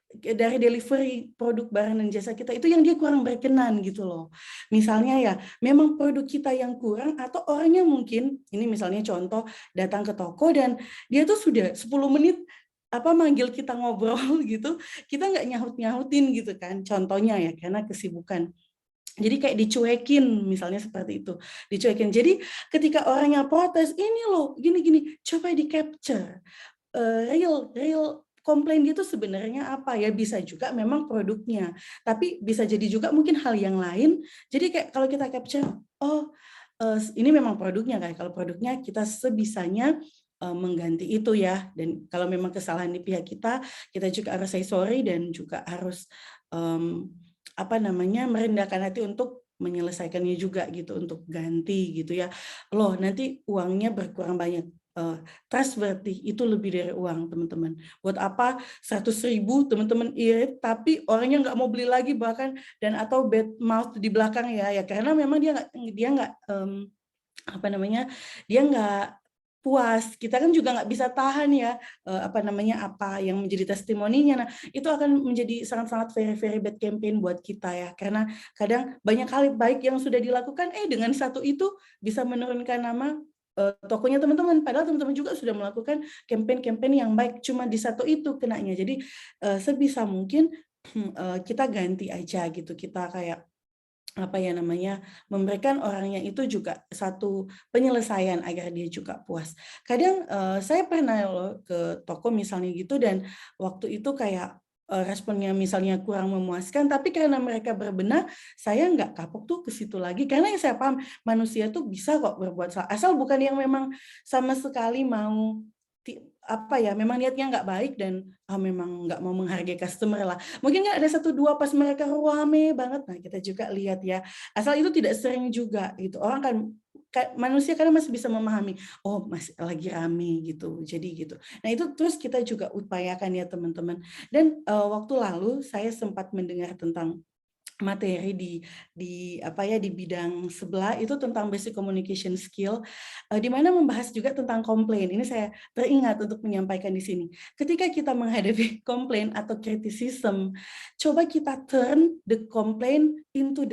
dari delivery produk barang dan jasa kita itu yang dia kurang berkenan gitu loh. Misalnya ya, memang produk kita yang kurang atau orangnya mungkin, ini misalnya contoh datang ke toko dan dia tuh sudah 10 menit manggil kita ngobrol gitu, kita nggak nyaut-nyautin gitu kan, contohnya ya karena kesibukan. Jadi kayak dicuekin misalnya seperti itu, dicuekin. Jadi ketika orangnya protes, "Ini loh gini-gini," coba di-capture, real komplain dia tuh sebenarnya apa ya, bisa juga memang produknya, tapi bisa jadi juga mungkin hal yang lain. Jadi kayak kalau kita capture, oh, ini memang produknya kan, kalau produknya kita sebisanya, mengganti itu ya, dan kalau memang kesalahan di pihak kita, kita juga harus say sorry dan juga harus, merendahkan hati untuk menyelesaikannya juga gitu, untuk ganti gitu ya. Loh nanti uangnya berkurang banyak, trustworthy itu lebih dari uang teman-teman. Buat apa 100.000 teman-teman irit, tapi orangnya nggak mau beli lagi bahkan dan atau bad mouth di belakang ya, karena memang dia nggak, dia nggak puas. Kita kan juga nggak bisa tahan ya, apa yang menjadi testimoninya. Nah, itu akan menjadi sangat-sangat very very bad campaign buat kita ya, karena kadang banyak hal baik yang sudah dilakukan, dengan satu itu bisa menurunkan nama, tokonya teman-teman. Padahal teman-teman juga sudah melakukan campaign-campaign yang baik, cuma di satu itu kenanya. Jadi, sebisa mungkin, kita ganti aja gitu, kita kayak memberikan orangnya itu juga satu penyelesaian agar dia juga puas. Kadang, saya pernah loh ke toko misalnya gitu dan waktu itu kayak, responnya misalnya kurang memuaskan, tapi karena mereka berbenah, saya nggak kapok tuh ke situ lagi, karena yang saya paham, manusia tuh bisa kok berbuat salah, asal bukan yang memang sama sekali mau memang niatnya nggak baik dan, memang nggak mau menghargai customer lah. Mungkin kan ada satu 2 pas mereka rame banget, nah kita juga lihat ya, asal itu tidak sering juga gitu. Orang kan manusia kadang masih bisa memahami, oh masih lagi rame gitu, jadi gitu. Nah itu terus kita juga upayakan ya teman-teman. Dan, waktu lalu saya sempat mendengar tentang materi di bidang sebelah itu tentang basic communication skill, di mana membahas juga tentang komplain. Ini saya teringat untuk menyampaikan di sini. Ketika kita menghadapi komplain atau criticism, coba kita turn the complaint into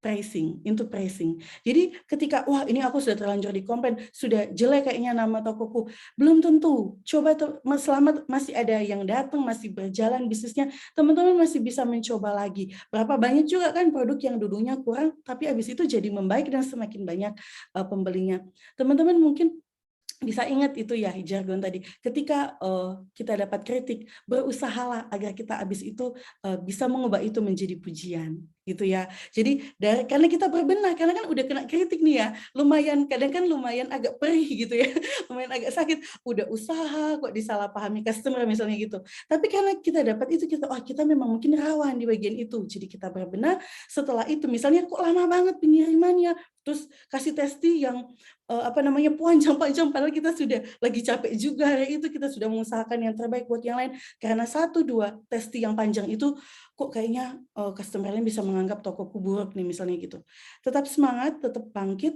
praising. Jadi ketika, "Wah ini aku sudah terlanjur dikomplain, sudah jelek kayaknya nama tokoku." Belum tentu, coba selama masih ada yang datang, masih berjalan bisnisnya, teman-teman masih bisa mencoba lagi. Berapa banyak juga kan produk yang dulunya kurang, tapi habis itu jadi membaik dan semakin banyak, pembelinya. Teman-teman mungkin bisa ingat itu ya jargon tadi, ketika, kita dapat kritik, berusahalah agar kita habis itu, bisa mengubah itu menjadi pujian, gitu ya. Jadi karena kita berbenah, karena kan udah kena kritik nih ya, lumayan kadang kan lumayan agak perih gitu ya, lumayan agak sakit, udah usaha kok disalahpahami customer misalnya gitu. Tapi karena kita dapat itu, kita memang mungkin rawan di bagian itu, jadi kita berbenah, setelah itu misalnya, "Kok lama banget pengirimannya?" Terus kasih testi yang, panjang-panjang padahal kita sudah lagi capek juga hari itu, kita sudah mengusahakan yang terbaik buat yang lain. Karena 1, 2 testi yang panjang itu, kok kayaknya, customer lain bisa menganggap tokoku buruk nih, misalnya gitu. Tetap semangat, tetap bangkit,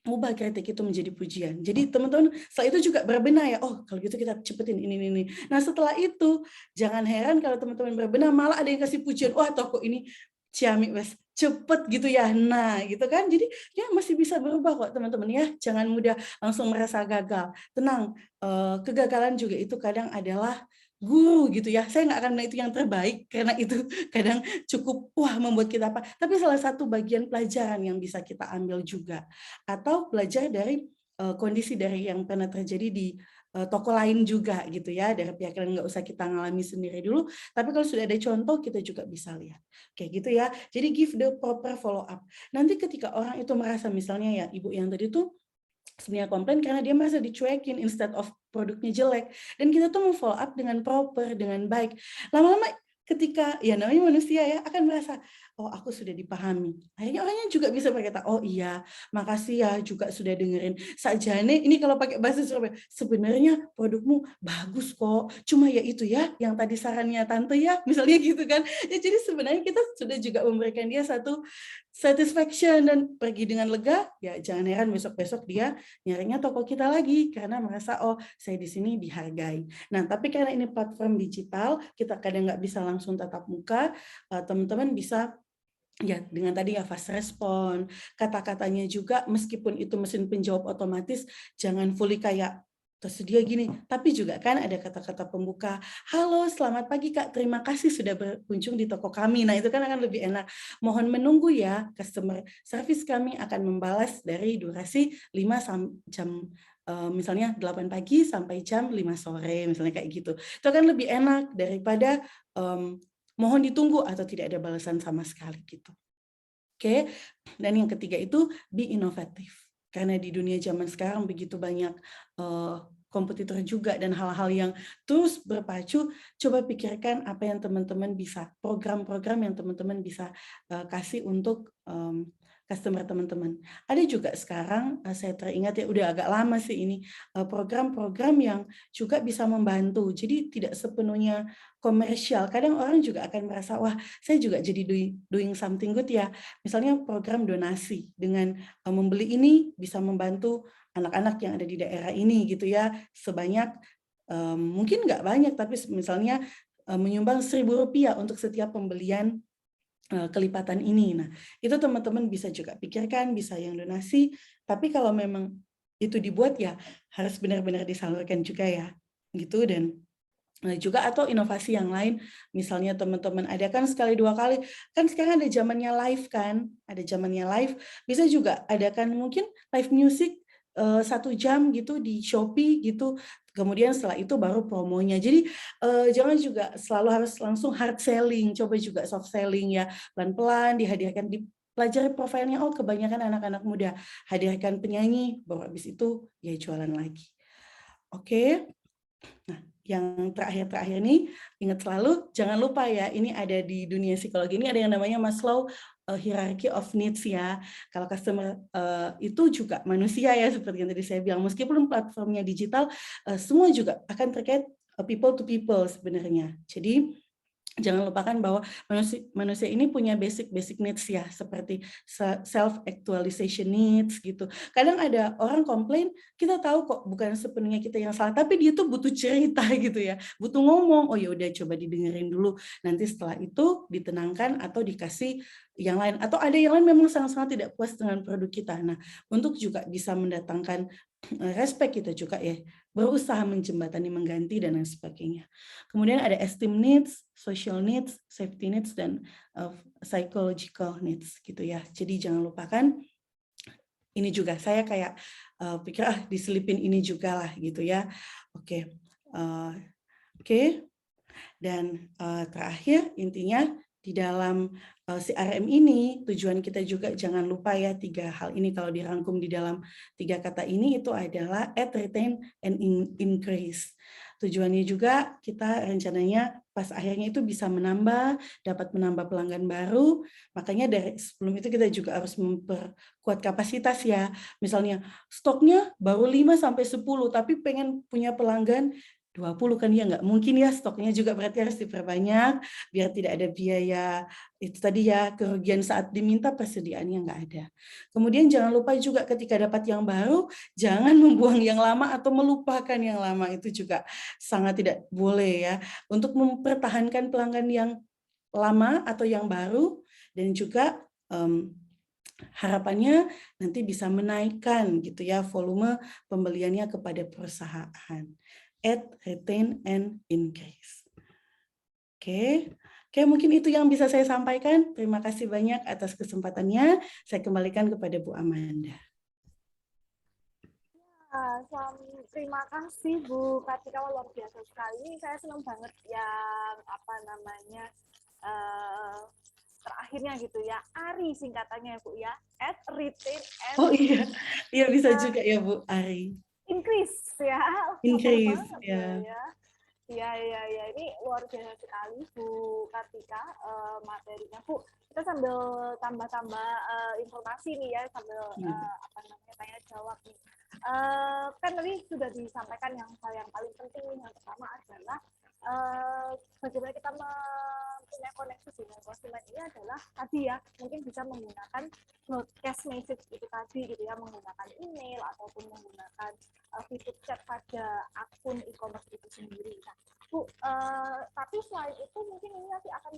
ubah kritik itu menjadi pujian. Jadi teman-teman setelah itu juga berbenah ya, "Oh kalau gitu kita cepetin ini." Nah setelah itu, jangan heran kalau teman-teman berbenah malah ada yang kasih pujian, "Wah toko ini ciamik wes, cepet gitu ya." Nah gitu kan, jadi ya masih bisa berubah kok teman-teman ya, jangan mudah langsung merasa gagal. Tenang, kegagalan juga itu kadang adalah guru gitu ya, saya nggak akan bilang itu yang terbaik, karena itu kadang cukup, membuat kita tapi salah satu bagian pelajaran yang bisa kita ambil juga. Atau belajar dari, kondisi dari yang pernah terjadi di, toko lain juga gitu ya, dari pihak lain nggak usah kita ngalami sendiri dulu, tapi kalau sudah ada contoh kita juga bisa lihat. Kayak gitu ya, jadi give the proper follow up. Nanti ketika orang itu merasa misalnya ya, ibu yang tadi tuh sebenarnya komplain karena dia merasa dicuekin instead of produknya jelek, dan kita tuh mau-follow up dengan proper, dengan baik. Lama-lama ketika ya namanya manusia ya, akan merasa, oh aku sudah dipahami. Akhirnya orangnya juga bisa berkata, oh iya, makasih ya juga sudah dengerin. Sakjane ini kalau pakai bahasa Surabaya, sebenarnya produkmu bagus kok, cuma ya itu ya, yang tadi sarannya tante ya, misalnya gitu kan. Ya, jadi sebenarnya kita sudah juga memberikan dia satu satisfaction dan pergi dengan lega, ya jangan heran besok-besok dia nyarinya toko kita lagi karena merasa oh saya di sini dihargai. Nah tapi karena ini platform digital, kita kadang nggak bisa langsung tatap muka, teman-teman bisa ya dengan tadi ya fast respon, kata-katanya juga meskipun itu mesin penjawab otomatis, jangan fully kayak tersedia gini, tapi juga kan ada kata-kata pembuka, halo selamat pagi Kak, terima kasih sudah berkunjung di toko kami. Nah itu kan akan lebih enak. Mohon menunggu ya, customer service kami akan membalas dari durasi 5 jam misalnya 8 pagi sampai jam 5 sore, misalnya kayak gitu. Itu akan lebih enak daripada mohon ditunggu atau tidak ada balasan sama sekali gitu. Oke, dan yang ketiga itu be inovatif. Karena di dunia zaman sekarang begitu banyak kompetitor juga dan hal-hal yang terus berpacu, coba pikirkan apa yang teman-teman bisa, program-program yang teman-teman bisa kasih untuk customer teman-teman. Ada juga sekarang, saya teringat ya udah agak lama sih ini, program-program yang juga bisa membantu. Jadi tidak sepenuhnya komersial. Kadang orang juga akan merasa, wah saya juga jadi doing something good ya. Misalnya program donasi dengan membeli ini bisa membantu anak-anak yang ada di daerah ini gitu ya, sebanyak mungkin nggak banyak tapi misalnya menyumbang Rp1.000 untuk setiap pembelian kelipatan ini. Nah, itu teman-teman bisa juga pikirkan, bisa yang donasi, tapi kalau memang itu dibuat ya harus benar-benar disalurkan juga ya, gitu. Dan juga atau inovasi yang lain, misalnya teman-teman adakan sekali 2 kali, kan sekarang ada zamannya live kan, ada zamannya live, bisa juga adakan mungkin live music 1 jam gitu di Shopee gitu, kemudian setelah itu baru promonya. Jadi jangan juga selalu harus langsung hard selling, coba juga soft selling ya, pelan-pelan dihadiahkan, dipelajari profilnya, oh kebanyakan anak-anak muda, hadirkan penyanyi, baru habis itu ya jualan lagi. Oke. Nah, yang terakhir-terakhir nih, ingat selalu, jangan lupa ya, ini ada di dunia psikologi ini ada yang namanya Maslow hierarchy of needs ya. Kalau customer itu juga manusia ya, seperti yang tadi saya bilang, meskipun platformnya digital, semua juga akan terkait people to people sebenarnya. Jadi jangan lupakan bahwa manusia ini punya basic needs ya, seperti self actualization needs gitu. Kadang ada orang komplain, kita tahu kok bukan sepenuhnya kita yang salah, tapi dia tuh butuh cerita gitu ya, butuh ngomong. Oh ya udah coba didengerin dulu. Nanti setelah itu ditenangkan atau dikasih yang lain. Atau ada yang lain memang sangat-sangat tidak puas dengan produk kita. Nah, untuk juga bisa mendatangkan respect kita juga ya, berusaha menjembatani, mengganti dan lain sebagainya. Kemudian ada esteem needs, social needs, safety needs, dan psychological needs gitu ya. Jadi jangan lupakan ini juga, saya kayak pikir diselipin ini juga lah gitu ya. Oke. Dan terakhir intinya di dalam CRM ini tujuan kita juga jangan lupa ya 3 hal ini kalau dirangkum di dalam 3 kata ini itu adalah add, retain, and increase. Tujuannya juga kita rencananya pas akhirnya itu bisa dapat menambah pelanggan baru, makanya dari sebelum itu kita juga harus memperkuat kapasitas ya. Misalnya stoknya baru 5-10 tapi pengen punya pelanggan 20 kan ya, nggak mungkin ya, stoknya juga berarti harus diperbanyak biar tidak ada biaya itu tadi ya, kerugian saat diminta persediaannya nggak ada. Kemudian jangan lupa juga ketika dapat yang baru, jangan membuang yang lama atau melupakan yang lama, itu juga sangat tidak boleh ya. Untuk mempertahankan pelanggan yang lama atau yang baru dan juga harapannya nanti bisa menaikkan gitu ya volume pembeliannya kepada perusahaan. Add, retain, and increase. Oke, mungkin itu yang bisa saya sampaikan. Terima kasih banyak atas kesempatannya. Saya kembalikan kepada Bu Amanda. Terima kasih Bu Kartika, luar biasa sekali. Saya senang banget yang terakhirnya gitu ya, ARI singkatannya ya Bu ya, add, retain, and oh iya bisa juga ya Bu, ARI. Increase ya, Increase banget ya. ya. Iya. Ini luar biasa sekali Bu Kartika materinya Bu. Kita sambil tambah-tambah informasi nih ya, sambil Iya. apa namanya tanya jawab nih. Kan tadi sudah disampaikan yang hal yang paling penting nih. Yang pertama adalah bagaimana kita punya koneksi dengan konsumen ini adalah tadi ya, mungkin bisa menggunakan broadcast message itu tadi gitu ya, menggunakan email ataupun menggunakan fitur chat pada akun e-commerce itu sendiri. Nah, Bu, tapi selain itu mungkin ini nanti akan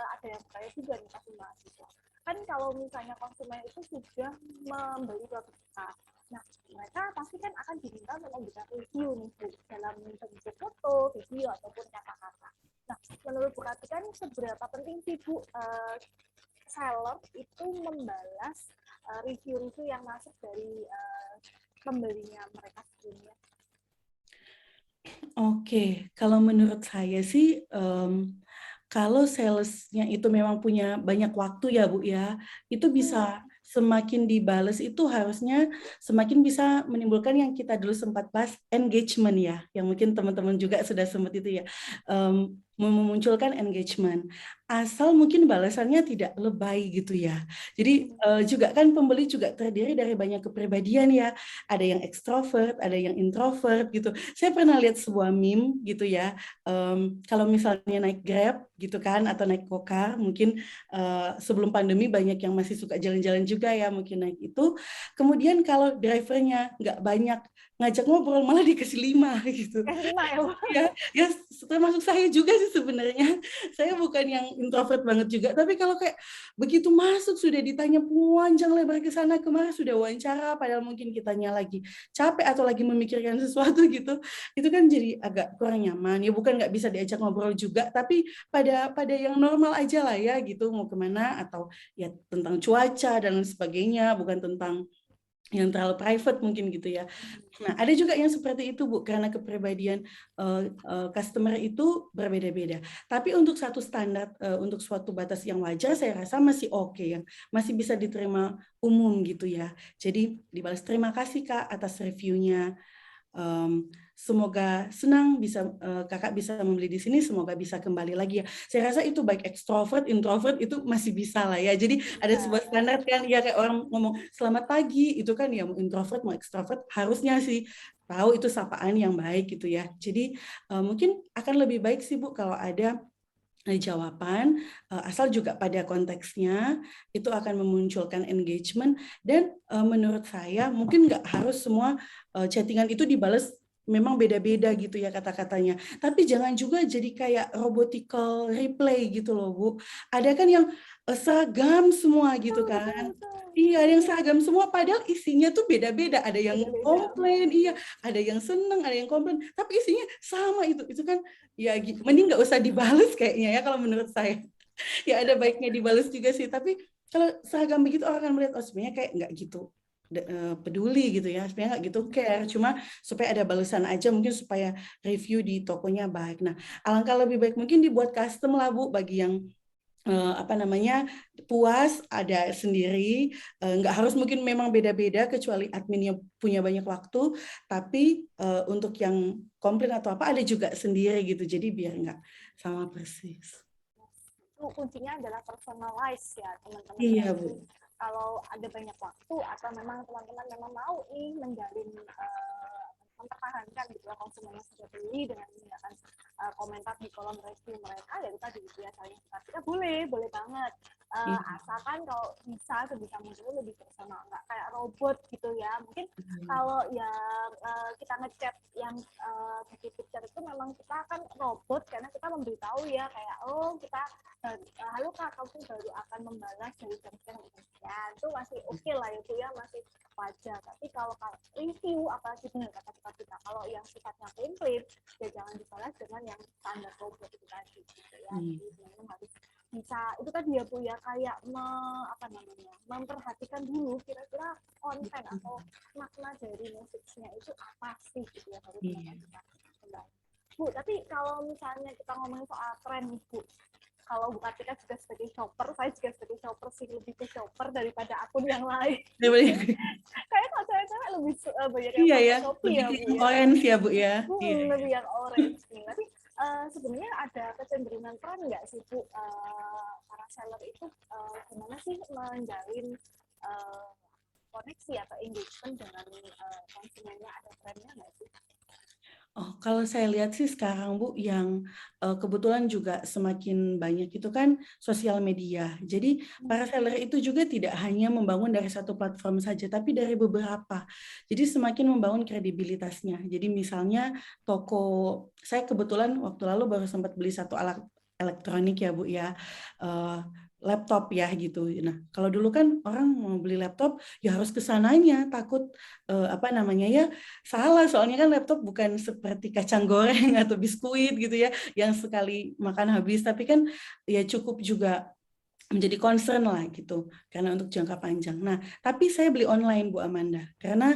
ada yang bertanya juga nih pasti mahasiswa. Kan kalau misalnya konsumen itu sudah membeli produk kita, nah mereka pasti kan akan diminta untuk memberikan review nih Bu, dalam bentuk foto, video ataupun kata-kata. Nah, menurut Bu Kartika kan seberapa penting sih Bu seller itu membalas review-review yang masuk dari pembelinya mereka sebelumnya? Oke, kalau menurut saya sih, kalau salesnya itu memang punya banyak waktu ya Bu ya, itu bisa semakin dibales itu harusnya semakin bisa menimbulkan yang kita dulu sempat bahas engagement ya, yang mungkin teman-teman juga sudah sempat itu ya, memunculkan engagement. Asal mungkin balasannya tidak lebay gitu ya. Jadi juga kan pembeli juga terdiri dari banyak kepribadian ya, ada yang ekstrovert, ada yang introvert gitu. Saya pernah lihat sebuah meme gitu ya, kalau misalnya naik Grab gitu kan atau naik Gokar, mungkin sebelum pandemi banyak yang masih suka jalan-jalan juga ya, mungkin naik itu. Kemudian kalau drivernya nggak banyak ngajak ngobrol malah dikasih 5 gitu. Lima ya Bu? Ya termasuk saya juga sih sebenarnya. Saya bukan yang introvert banget juga, tapi kalau kayak begitu masuk sudah ditanya panjang lebar ke sana kemari, sudah wawancara padahal mungkin kitanya lagi capek atau lagi memikirkan sesuatu gitu, itu kan jadi agak kurang nyaman. Ya bukan nggak bisa diajak ngobrol juga, tapi pada yang normal aja lah ya gitu, mau kemana atau ya tentang cuaca dan lain sebagainya, bukan tentang yang terlalu private mungkin gitu ya. Nah, ada juga yang seperti itu Bu, karena kepribadian customer itu berbeda-beda. Tapi untuk satu standar, untuk suatu batas yang wajar, saya rasa masih oke, yang masih bisa diterima umum gitu ya. Jadi dibalas terima kasih Kak atas reviewnya. Semoga senang bisa kakak bisa membeli di sini, semoga bisa kembali lagi ya. Saya rasa itu baik ekstrovert, introvert itu masih bisa lah ya. Jadi ada sebuah standar kan, ya kayak orang ngomong selamat pagi, itu kan ya mau introvert mau ekstrovert harusnya sih tahu itu sapaan yang baik gitu ya. Jadi mungkin akan lebih baik sih Bu kalau ada jawaban, asal juga pada konteksnya itu akan memunculkan engagement dan menurut saya mungkin nggak harus semua chattingan itu dibalas memang beda-beda gitu ya kata-katanya. Tapi jangan juga jadi kayak robotical replay gitu loh Bu. Ada kan yang seragam semua gitu kan. Iya, ada yang seragam semua padahal isinya tuh beda-beda. Ada yang komplain, iya, ada yang seneng, ada yang komplain, tapi isinya sama itu. Itu kan ya mending nggak usah dibales kayaknya ya kalau menurut saya. Ya ada baiknya dibales juga sih, tapi kalau seragam begitu orang akan melihat oh sebenarnya kayak nggak gitu peduli gitu ya, sebenarnya nggak gitu care, cuma supaya ada balasan aja mungkin supaya review di tokonya baik. Nah, alangkah lebih baik mungkin dibuat custom lah Bu bagi yang apa namanya puas ada sendiri, nggak harus mungkin memang beda-beda kecuali adminnya punya banyak waktu, tapi untuk yang komplain atau apa ada juga sendiri gitu, jadi biar nggak sama persis. Itu kuncinya adalah personalize ya teman-teman ya. Iya Jadi Bu. kalau ada banyak waktu atau memang teman-teman memang mau nih menjalin mempertahankan gitu ya konsumen yang sudah beli dengan menggunakan komentar di kolom review mereka, ya tadi gitu ya saling kita boleh banget, Iya. asalkan kalau bisa sebisa mungkin lebih personal, nggak kayak robot gitu ya. Mungkin kalau yang kita ngechat yang bagi picture itu memang kita kan robot karena kita memberitahu ya kayak oh kita halo Kak, kamu baru akan membalas dari jam-jam itu masih oke lah itu ya, masih wajar. Tapi kalau review apalagi dengan kata-kata kita, kalau yang sifatnya komplain ya jangan dibalas dengan yang standar robot itu tadi gitu ya. Jadi memang harus bisa itu kan dia Bu ya kayak apa namanya memperhatikan dulu kira-kira konten atau makna dari message-nya itu apa sih gitu ya, harus memperhatikan. Bu, tapi kalau misalnya kita ngomongin soal tren Bu, kalau Bu Kartika juga sebagai shopper, saya juga sebagai shopper sih, lebih ke shopper daripada akun yang lain. Kayak kalau cewek-cewek lebih banyak yang Iya pakai ya, Shopee lebih ya ke Bu yang ya. orange ya Bu ya. Iya. Lebih yang orange nih. Tapi sebenarnya ada kecenderungan tren nggak sih Bu, para seller itu gimana sih menjalin uh, koneksi atau engagement dengan konsumennya, ada trennya nggak sih? Oh, kalau saya lihat sih sekarang Bu, yang kebetulan juga semakin banyak itu kan sosial media. Jadi para seller itu juga tidak hanya membangun dari satu platform saja, tapi dari beberapa. Jadi semakin membangun kredibilitasnya. Jadi misalnya toko, saya kebetulan waktu lalu baru sempat beli satu alat elektronik ya Bu ya, eh, laptop ya gitu. Nah, kalau dulu kan orang mau beli laptop ya harus ke sananya, takut apa namanya ya, salah, soalnya kan laptop bukan seperti kacang goreng atau biskuit gitu ya, yang sekali makan habis, tapi kan ya cukup juga menjadi concern lah gitu, karena untuk jangka panjang. Nah, tapi saya beli online Bu Amanda, karena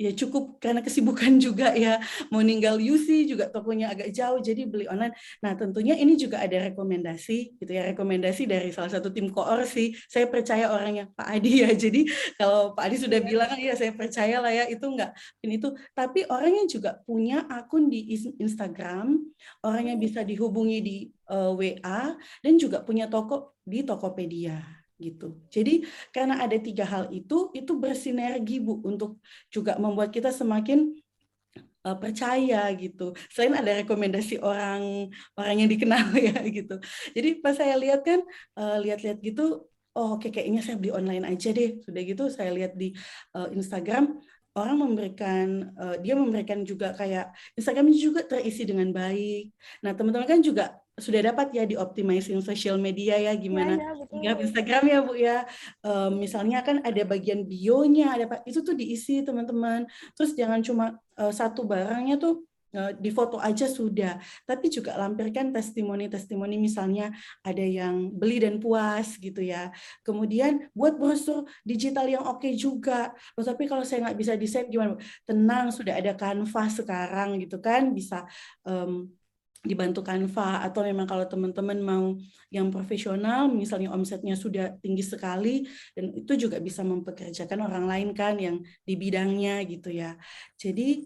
ya cukup karena kesibukan juga ya, mau ninggal UC juga tokonya agak jauh, jadi beli online. Nah, tentunya ini juga ada rekomendasi gitu ya, rekomendasi dari salah satu tim koor sih. Saya percaya orangnya Pak Adi ya, jadi kalau Pak Adi sudah bilang, ya saya percaya lah ya, itu enggak ini itu. Tapi orangnya juga punya akun di Instagram, orangnya bisa dihubungi di WA, dan juga punya toko di Tokopedia gitu. Jadi karena ada 3 hal itu bersinergi Bu untuk juga membuat kita semakin percaya gitu. Selain ada rekomendasi orang yang dikenal ya gitu. Jadi pas saya lihat kan, lihat-lihat gitu, oh oke, kayaknya saya beli online aja deh. Sudah gitu saya lihat di Instagram, orang memberikan, dia memberikan juga kayak Instagramnya juga terisi dengan baik. Nah teman-teman kan juga sudah dapat ya dioptimasiin sosial media ya, Iya, gimana iya, betul. Instagram ya Bu ya. Misalnya kan ada bagian bionya, ada itu tuh diisi teman-teman. Terus jangan cuma satu barangnya tuh difoto aja sudah, tapi juga lampirkan testimoni-testimoni, misalnya ada yang beli dan puas gitu ya. Kemudian buat brosur digital yang oke juga. Oh, tapi kalau saya nggak bisa desain gimana? Tenang, sudah ada Canva sekarang gitu kan, bisa dibantu Canva, atau memang kalau teman-teman mau yang profesional, misalnya omsetnya sudah tinggi sekali, dan itu juga bisa mempekerjakan orang lain kan yang di bidangnya gitu ya. Jadi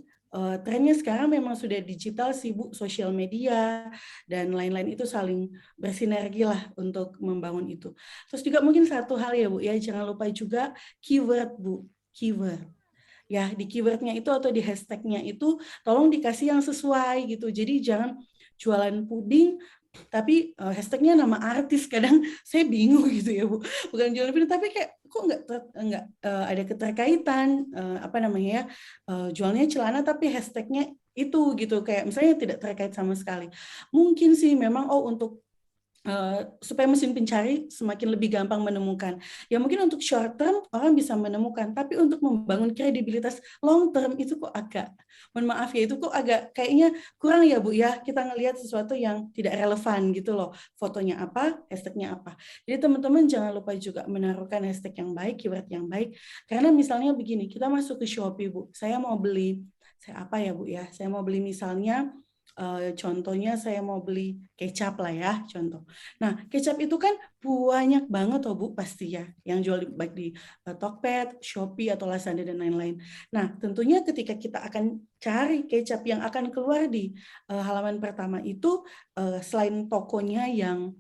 trennya sekarang memang sudah digital, sibuk sosial media, dan lain-lain itu saling bersinergi lah untuk membangun itu. Terus juga mungkin satu hal ya Bu, ya jangan lupa juga keyword Bu, keyword. Ya, di keywordnya itu atau di hashtagnya itu tolong dikasih yang sesuai gitu. Jadi jangan jualan puding tapi hashtagnya nama artis, kadang saya bingung gitu ya Bu, bukan jualan puding tapi kayak kok nggak ada keterkaitan, apa namanya ya, jualnya celana tapi hashtagnya itu gitu, kayak misalnya tidak terkait sama sekali. Mungkin sih memang untuk supaya mesin pencari semakin lebih gampang menemukan. Ya mungkin untuk short term orang bisa menemukan, tapi untuk membangun kredibilitas long term itu kok agak, mohon maaf ya, itu kok agak kayaknya kurang ya Bu ya, kita ngelihat sesuatu yang tidak relevan gitu loh. Fotonya apa, hashtagnya apa. Jadi teman-teman jangan lupa juga menaruhkan hashtag yang baik, keyword yang baik. Karena misalnya begini, kita masuk ke Shopee Bu, saya mau beli, saya apa ya Bu ya, saya mau beli misalnya, contohnya saya mau beli kecap lah ya, contoh. Nah, kecap itu kan banyak banget tuh Bu pasti ya, yang jual baik di Tokped, Shopee, atau Lazada dan lain-lain. Nah, tentunya ketika kita akan cari kecap yang akan keluar di halaman pertama itu, selain tokonya yang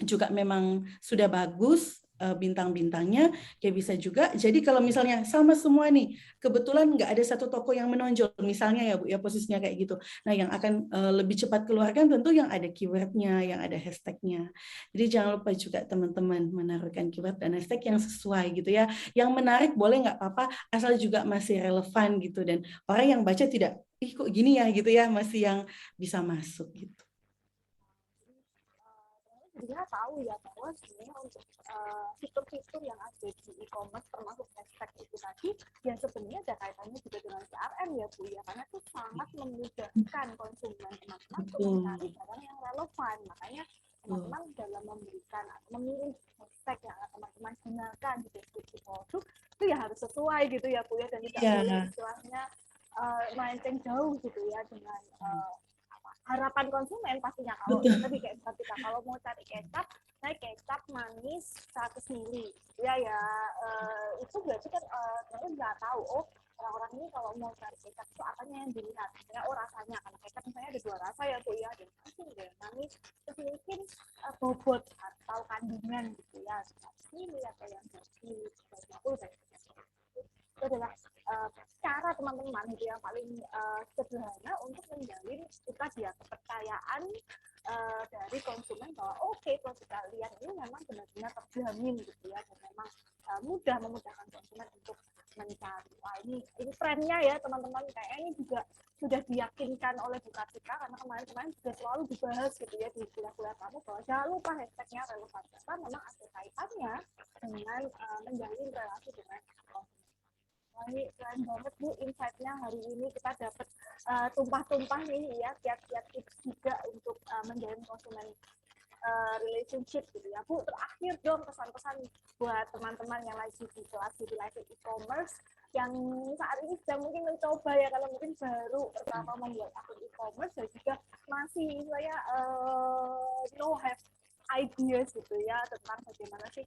juga memang sudah bagus bintang-bintangnya, ya bisa juga. Jadi kalau misalnya sama semua nih, kebetulan nggak ada satu toko yang menonjol, misalnya ya Bu, ya posisinya kayak gitu. Nah, yang akan lebih cepat keluarkan tentu yang ada keywordnya, yang ada hashtagnya. Jadi jangan lupa juga teman-teman menaruhkan keyword dan hashtag yang sesuai gitu ya. Yang menarik boleh nggak apa-apa, asal juga masih relevan gitu, dan orang yang baca tidak, ih kok gini ya gitu ya, masih yang bisa masuk gitu. Dia tahu ya bahwa sebenarnya untuk fitur-fitur yang ada di e-commerce termasuk hashtag itu tadi, yang sebenarnya ada kaitannya juga dengan CRM ya Bu ya, karena itu sangat memudahkan konsumen teman-teman untuk mencari barang yang relevan. Makanya teman-teman dalam memberikan atau memilih hashtag yang teman-teman gunakan di deskripsi produk itu ya harus sesuai gitu ya Bu ya, dan tidak boleh istilahnya melenceng jauh gitu ya dengan harapan konsumen pastinya. Kalau tadi kayak ketika kalau mau cari kecap, nah kecap manis 100 ml ya ya, itu berarti kan mereka nggak tahu orang-orang ini kalau mau cari kecap itu apanya yang dilihat, misalnya rasanya, karena kecap misalnya ada 2 rasa ya Bu ya, ada yang asin, ada yang manis, terus mungkin bobot atau kandungan gitu ya, ini atau yang bersih, itu adalah cara teman-teman gitu yang paling sederhana untuk menjalin kita dia kepercayaan dari konsumen bahwa oke, produk kalian ini memang benar-benar terjamin gitu ya, dan memang mudah memudahkan konsumen untuk mencari. Wah, ini trennya ya teman-teman, kayaknya ini juga sudah diyakinkan oleh Bukatika, karena kemarin-kemarin sudah selalu dibahas gitu ya di kuliah-kuliah kamu, bahwa jangan lupa hashtagnya relevan data memang ada kaitannya dengan menjalin relasi dengan konsumen. Wah, ini keren banget Bu insight-nya hari ini, kita dapat tumpah-tumpah nih ya, kiat-kiat tips juga untuk menjalin konsumen relationship gitu ya Bu. Terakhir dong pesan-pesan buat teman-teman yang lagi di kelas di wilayah e-commerce yang saat ini sedang mungkin mencoba ya, kalau mungkin baru pertama membuat akun e-commerce dan juga masih saya no have ideas gitu ya tentang bagaimana sih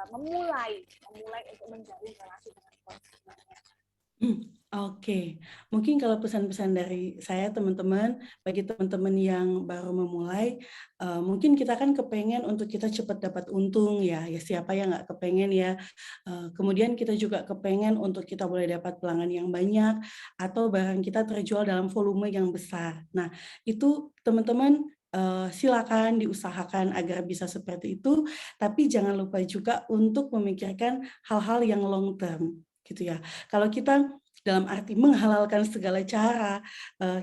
memulai untuk menjalin relasi dengan konsumennya. Oke, mungkin kalau pesan-pesan dari saya teman-teman, bagi teman-teman yang baru memulai, mungkin kita kan kepengen untuk kita cepat dapat untung ya siapa yang nggak kepengen ya. Kemudian kita juga kepengen untuk kita boleh dapat pelanggan yang banyak, atau barang kita terjual dalam volume yang besar. Nah, itu teman-teman silakan diusahakan agar bisa seperti itu, tapi jangan lupa juga untuk memikirkan hal-hal yang long term gitu ya. Kalau kita dalam arti menghalalkan segala cara,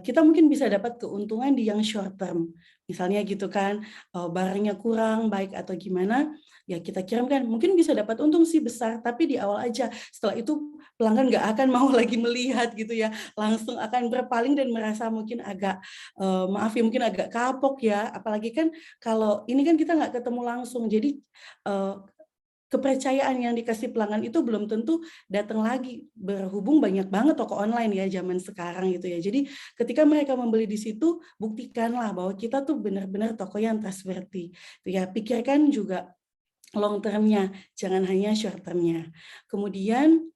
kita mungkin bisa dapat keuntungan di yang short term. Misalnya gitu kan, barangnya kurang baik atau gimana, ya kita kirimkan. Mungkin bisa dapat untung sih besar, tapi di awal aja. Setelah itu pelanggan nggak akan mau lagi melihat gitu ya, langsung akan berpaling dan merasa mungkin agak, maaf ya, mungkin agak kapok ya. Apalagi kan kalau ini kan kita nggak ketemu langsung, jadi kepercayaan yang dikasih pelanggan itu belum tentu datang lagi, berhubung banyak banget toko online ya zaman sekarang gitu ya. Jadi ketika mereka membeli di situ, buktikanlah bahwa kita tuh benar-benar toko yang trustworthy. Ya, pikirkan juga long term-nya, jangan hanya short term-nya. Kemudian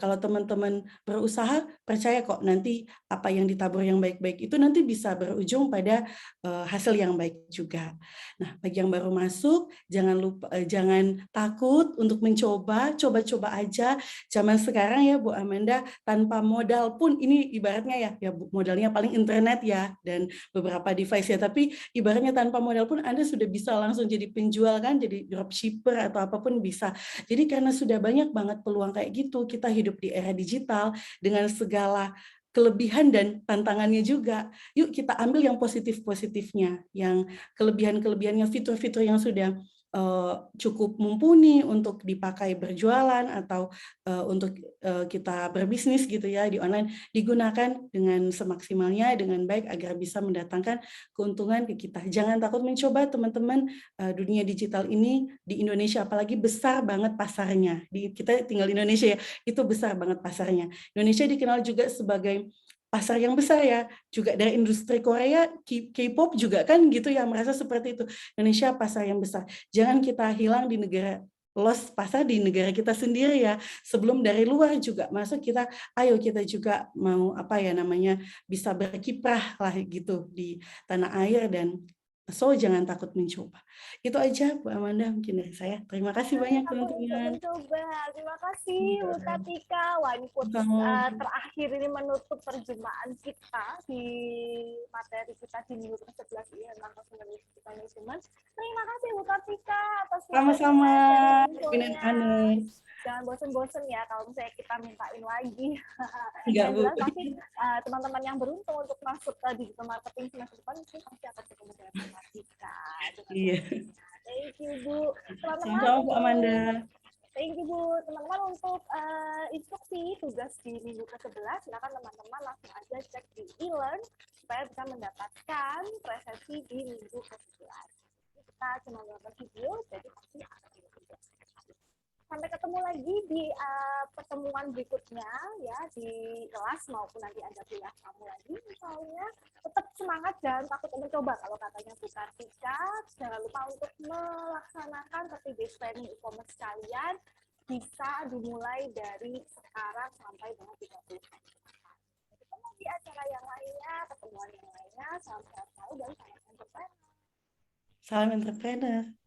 kalau teman-teman berusaha, percaya kok nanti apa yang ditabur yang baik-baik itu nanti bisa berujung pada hasil yang baik juga. Nah, bagi yang baru masuk, jangan takut untuk mencoba, coba-coba aja. Zaman sekarang ya Bu Amanda, tanpa modal pun ini ibaratnya ya modalnya paling internet ya dan beberapa device ya, tapi ibaratnya tanpa modal pun Anda sudah bisa langsung jadi penjual kan, jadi dropshipper atau apapun bisa. Jadi karena sudah banyak banget peluang kayak gitu, kita hidup di era digital dengan segala kelebihan dan tantangannya juga. Yuk kita ambil yang positif-positifnya, yang kelebihan-kelebihannya, fitur-fitur yang sudah cukup mumpuni untuk dipakai berjualan atau untuk kita berbisnis gitu ya di online, digunakan dengan semaksimalnya, dengan baik agar bisa mendatangkan keuntungan ke kita. Jangan takut mencoba teman-teman, dunia digital ini di Indonesia apalagi besar banget pasarnya. Kita tinggal di Indonesia ya, itu besar banget pasarnya. Indonesia dikenal juga sebagai pasar yang besar ya, juga dari industri Korea, K-pop juga kan gitu ya, merasa seperti itu. Indonesia pasar yang besar. Jangan kita hilang di negara, lost pasar di negara kita sendiri ya. Sebelum dari luar juga masuk, kita ayo kita juga mau apa ya namanya, bisa berkiprah lah gitu di tanah air, dan so jangan takut mencoba. Itu aja Bu Amanda mungkin dari saya. Terima kasih banyak Takut untuk teman-teman. mencoba. Terima kasih Bu Tatika. Wah, ini quotes terakhir ini menutup perjumpaan kita di materi kita di minggu ke-11 ini tentang customer management. Terima kasih Bu Tatika atas Sama-sama, dan Binan infonya. Anes. Jangan bosen-bosen ya kalau misalnya kita mintain lagi. Enggak, Yang Bu. jelas pasti teman-teman yang beruntung untuk masuk ke digital marketing semester depan ini pasti akan ketemu dengan Bu Tatika. Iya. Thank you Bu. Teman-teman Sama-sama Bu untuk Amanda. thank you Bu. Teman-teman untuk instruksi tugas di minggu ke-11 silakan teman-teman langsung aja cek di e-learn supaya bisa mendapatkan presensi di minggu ke-11. Kita cuma beberapa video jadi pasti akan video. Sampai ketemu lagi di pertemuan berikutnya ya di kelas maupun nanti ada kuliah kamu lagi misalnya. Tetap semangat, jangan takut mencoba kalau katanya Bu Kartika. Jangan lupa untuk melaksanakan 30 days training e-commerce kalian bisa dimulai dari sekarang sampai dengan 30 acara yang lainnya, pertemuan yang lainnya. Salam sehat selalu dan salam entrepreneur. Salam entrepreneur.